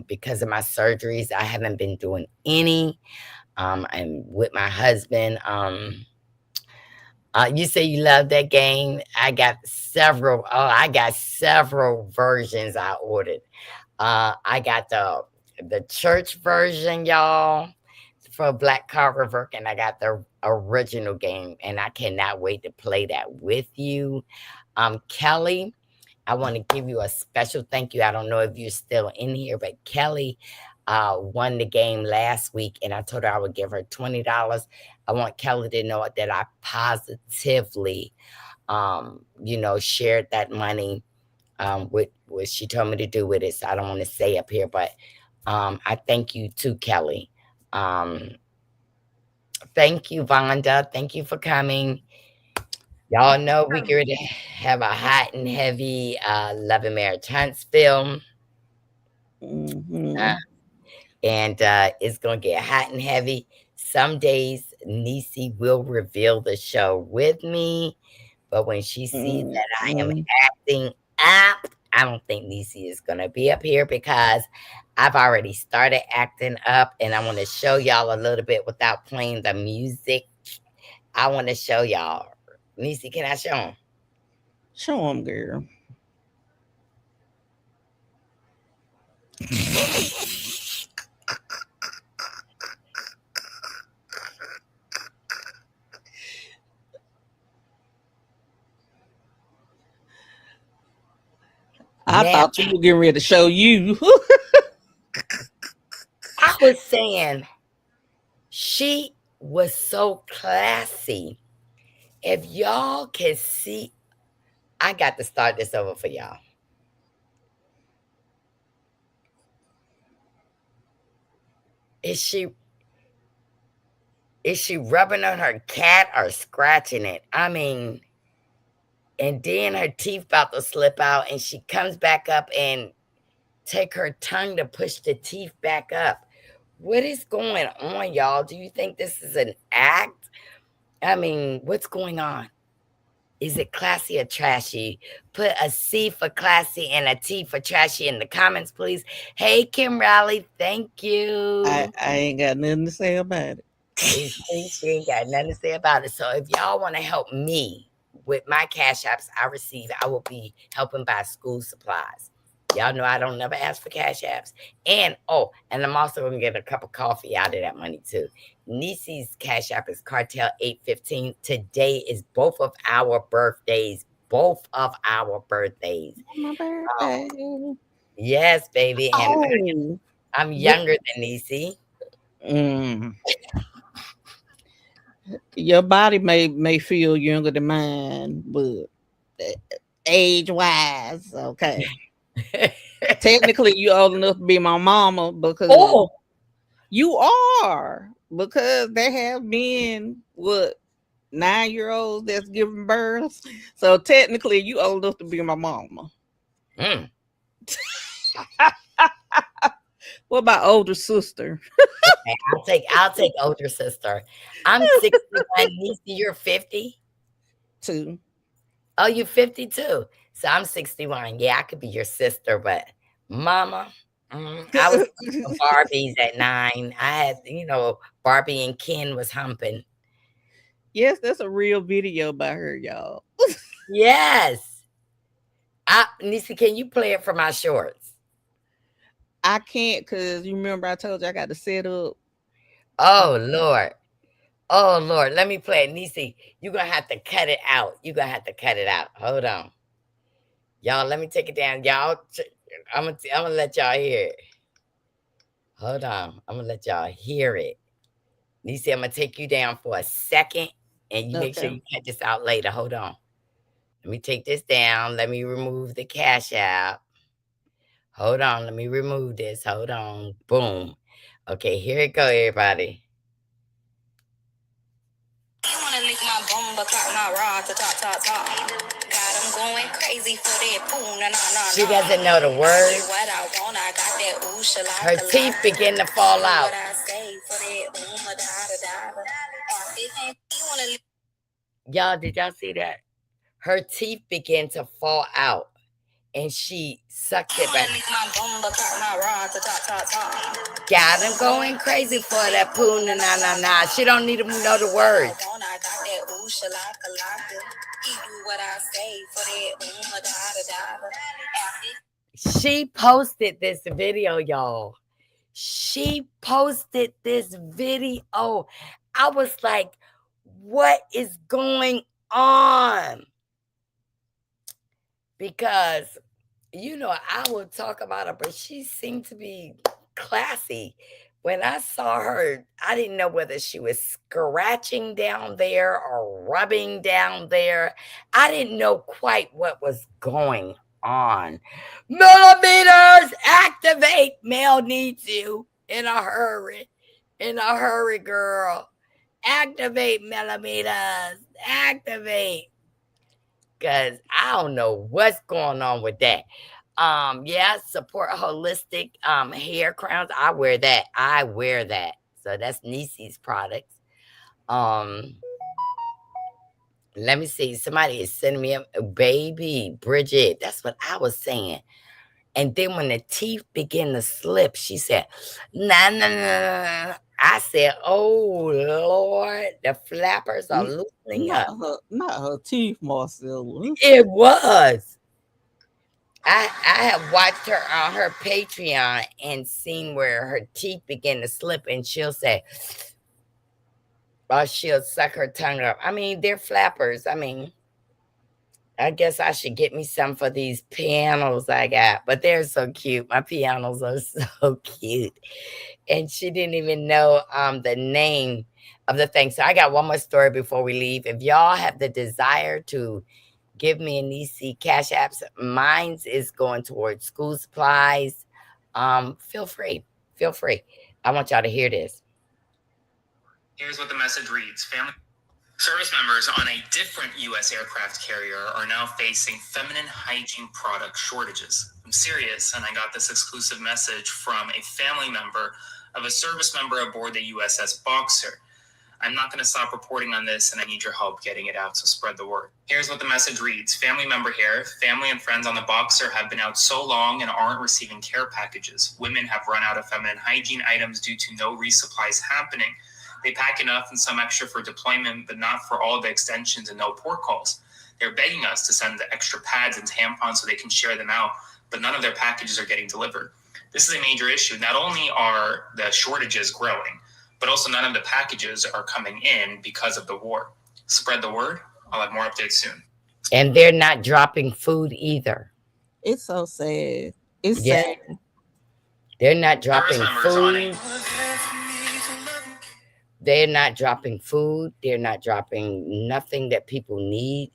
because of my surgeries. I haven't been doing any. I'm with my husband. You say you love that game. I got several. Oh, I got several versions I ordered. I got the church version, y'all, for Black Card Revoke, and I got the original game, and I cannot wait to play that with you. Kelly, I want to give you a special thank you. I don't know if you're still in here, but Kelly won the game last week, and I told her I would give her $20. I want Kelly to know that I positively, shared that money with what she told me to do with it. So I don't want to say up here, but I thank you too, Kelly. Um, Thank you, Vonda. Thank you for coming. Y'all know we going to have a hot and heavy Love and Marriage Huntsville. Mm-hmm. Uh, and it's going to get hot and heavy. Some days NIECY will reveal the show with me. But when she sees that I am Mm-hmm. acting up, I don't think NIECY is going to be up here because I've already started acting up. And I want to show y'all a little bit without playing the music. I want to show y'all. NIECY, can I show them? Show them, girl. I Now, thought you were getting ready to show you. I was saying she was so classy. If y'all can see, I got to start this over for y'all. Is she is she rubbing on her cat or scratching it? I mean, and then her teeth about to slip out, and she comes back up and take her tongue to push the teeth back up. What is going on, y'all? Do you think this is an act? I mean, what's going on? Is it classy or trashy? Put a C for classy and a T for trashy in the comments, please. Hey, Kim Riley, thank you. I ain't got nothing to say about it. She ain't got nothing to say about it. So if y'all want to help me with my cash apps I receive, I will be helping buy school supplies. Y'all know I don't never ask for cash apps. And I'm also gonna get a cup of coffee out of that money too. NIECY's cash app is Cartel 815. Today is both of our birthdays. Both of our birthdays. My Um, birthday. yes, baby. And Oh, I'm what? younger than NIECY. Mm. Your body may feel younger than mine, but age wise, okay. Technically, you old enough to be my mama because Oh, you are. Because they have been what 9-year-olds that's giving birth. So technically, you old enough to be my mama. mm. What about older sister? Okay, I'll take older sister. I'm 61. NIECY, you're 50. Too. Oh, you're 52. So I'm 61. Yeah, I could be your sister, but mama, I was Barbies at 9. I had, Barbie and Ken was humping. Yes, that's a real video by her, y'all. Yes. NIECY, can you play it for my shorts? I can't because you remember I told you I got to set up. Oh Lord. Oh Lord. Let me play it. NIECY, you're gonna have to cut it out. You're gonna have to cut it out. Hold on. Y'all, let me take it down. Y'all, I'm gonna let y'all hear it. Hold on. I'm gonna let y'all hear it. NIECY, I'm gonna take you down for a second, and you make sure Okay. you cut this out later. Hold on. Let me take this down. Let me remove the cash app. Hold on. Let me remove this. Hold on. Boom. Okay, here it go, everybody. You wanna lick my bum, but clock my rod to talk, talk, talk. God, I'm going crazy for that boom, na na na. She doesn't know the words. What I want, I got that ooh, shalaka. Her teeth begin to fall out. What I say for that boom, da da da. You wanna lick. Y'all, did y'all see that? Her teeth begin to fall out, and she sucked it back. Got him going crazy for that poo na na na na. She don't need to know the words. She posted this video, y'all. She posted this video. I was like, what is going on? Because I will talk about her, but she seemed to be classy. When I saw her, I didn't know whether she was scratching down there or rubbing down there. I didn't know quite what was going on. Millimeters, activate. Mel needs you in a hurry. In a hurry, girl. Activate, millimeters. Activate. Because I don't know what's going on with that. Yeah, support holistic hair crowns. I wear that. I wear that. So that's NIECY's products. Um, let me see. Somebody is sending me a baby, Bridget. That's what I was saying. And then when the teeth begin to slip, she said, nah, nah, nah, nah, nah. I said, oh Lord, the flappers are N- loosening Not up. her teeth, Marcella. It was. I have watched her on her Patreon and seen where her teeth begin to slip, and she'll say, or she'll suck her tongue up. I mean, they're flappers. I mean, I guess I should get me some for these pianos I got, but they're so cute. My pianos are so cute. And she didn't even know the name of the thing. So I got one more story before we leave. If y'all have the desire to give me an EC cash apps, mine's is going towards school supplies. Feel free. Feel free. I want y'all to hear this. Here's what the message reads. Family service members on a different U.S. aircraft carrier are now facing feminine hygiene product shortages. I'm serious, and I got this exclusive message from a family member of a service member aboard the USS Boxer. I'm not going to stop reporting on this, and I need your help getting it out, so spread the word. Here's what the message reads. Family member here. Family and friends on the Boxer have been out so long and aren't receiving care packages. Women have run out of feminine hygiene items due to no resupplies happening. They pack enough and some extra for deployment, but not for all the extensions and no port calls. They're begging us to send the extra pads and tampons so they can share them out, but none of their packages are getting delivered. This is a major issue. Not only are the shortages growing, but also none of the packages are coming in because of the war. Spread the word. I'll have more updates soon. And they're not dropping food either. It's so sad. It's Yeah, sad. they're not dropping food. They're not dropping food. They're not dropping nothing that people need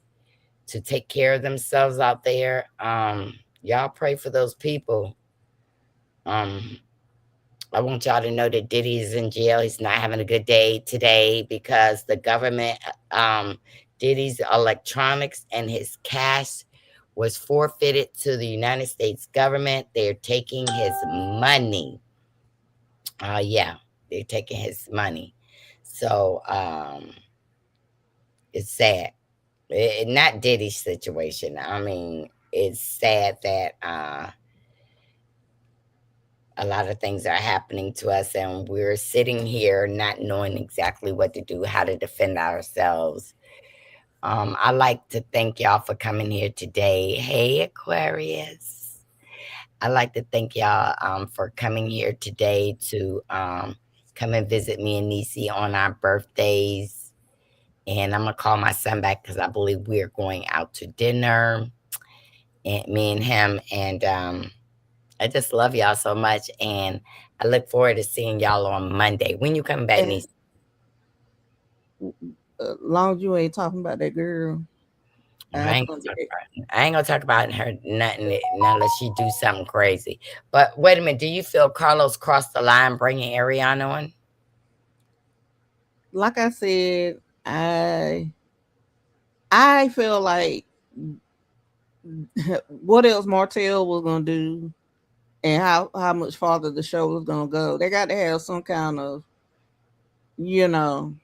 to take care of themselves out there. Y'all pray for those people. Um, I want y'all to know that Diddy is in jail. He's not having a good day today because the government, Diddy's electronics and his cash was forfeited to the United States government. They're taking his money. Yeah, they're taking his money. So it's sad. Not Diddy's situation. I mean, it's sad that a lot of things are happening to us and we're sitting here not knowing exactly what to do, how to defend ourselves. I like to thank y'all for coming here today. Hey, Aquarius. I like to thank y'all for coming here today to come and visit me and NIECY on our birthdays. And I'm going to call my son back because I believe we're going out to dinner, and me and him. And I just love y'all so much. And I look forward to seeing y'all on Monday. When you coming back, And NIECY? long as you ain't talking about that girl, I I ain't come gonna talk back. about I ain't gonna talk about her nothing not unless she do something crazy. But wait a minute, do you feel Carlos crossed the line bringing Ariana on? Like I said, I feel like what else Martell was gonna do and how much farther the show was gonna go. They got to have some kind of, you know,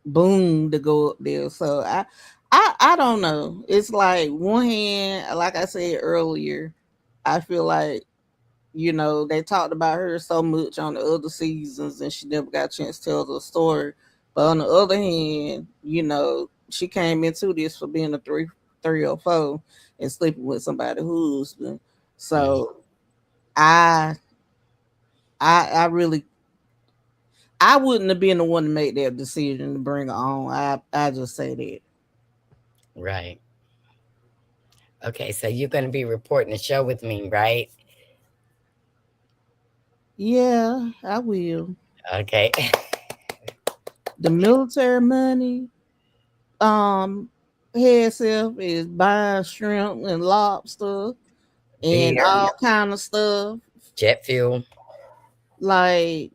boom to go up there. So I don't know. It's like one hand, like I said earlier, I feel like, you know, they talked about her so much on the other seasons and she never got a chance to tell the story. But on the other hand, you know, she came into this for being a 3 or 4 and sleeping with somebody who's husband. Mm, So I I really I wouldn't have been the one to make that decision to bring her on. I just say that. right. Okay, so you're gonna be reporting the show with me, right? Yeah, I will. Okay. The military money, um, head self is buying shrimp and lobster and Beer, all kind of stuff. jet fuel, Like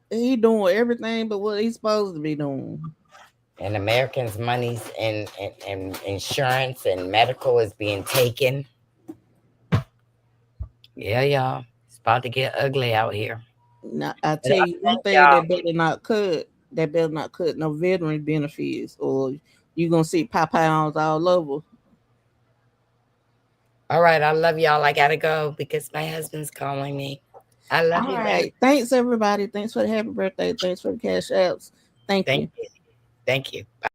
he doing everything but what he's supposed to be doing. and Americans' monies and insurance and medical is being taken. Yeah, y'all. It's about to get ugly out here. Now, I But tell I you one thank thing y'all. that better not cut. That better not cut no veteran benefits, or you gonna see Popeyes all over. All right, I love y'all. I gotta go because my husband's calling me. I love All you, baby. right, thanks everybody. Thanks for the happy birthday. Thanks for the cash apps. Thank Thank you. you. Thank you. Bye.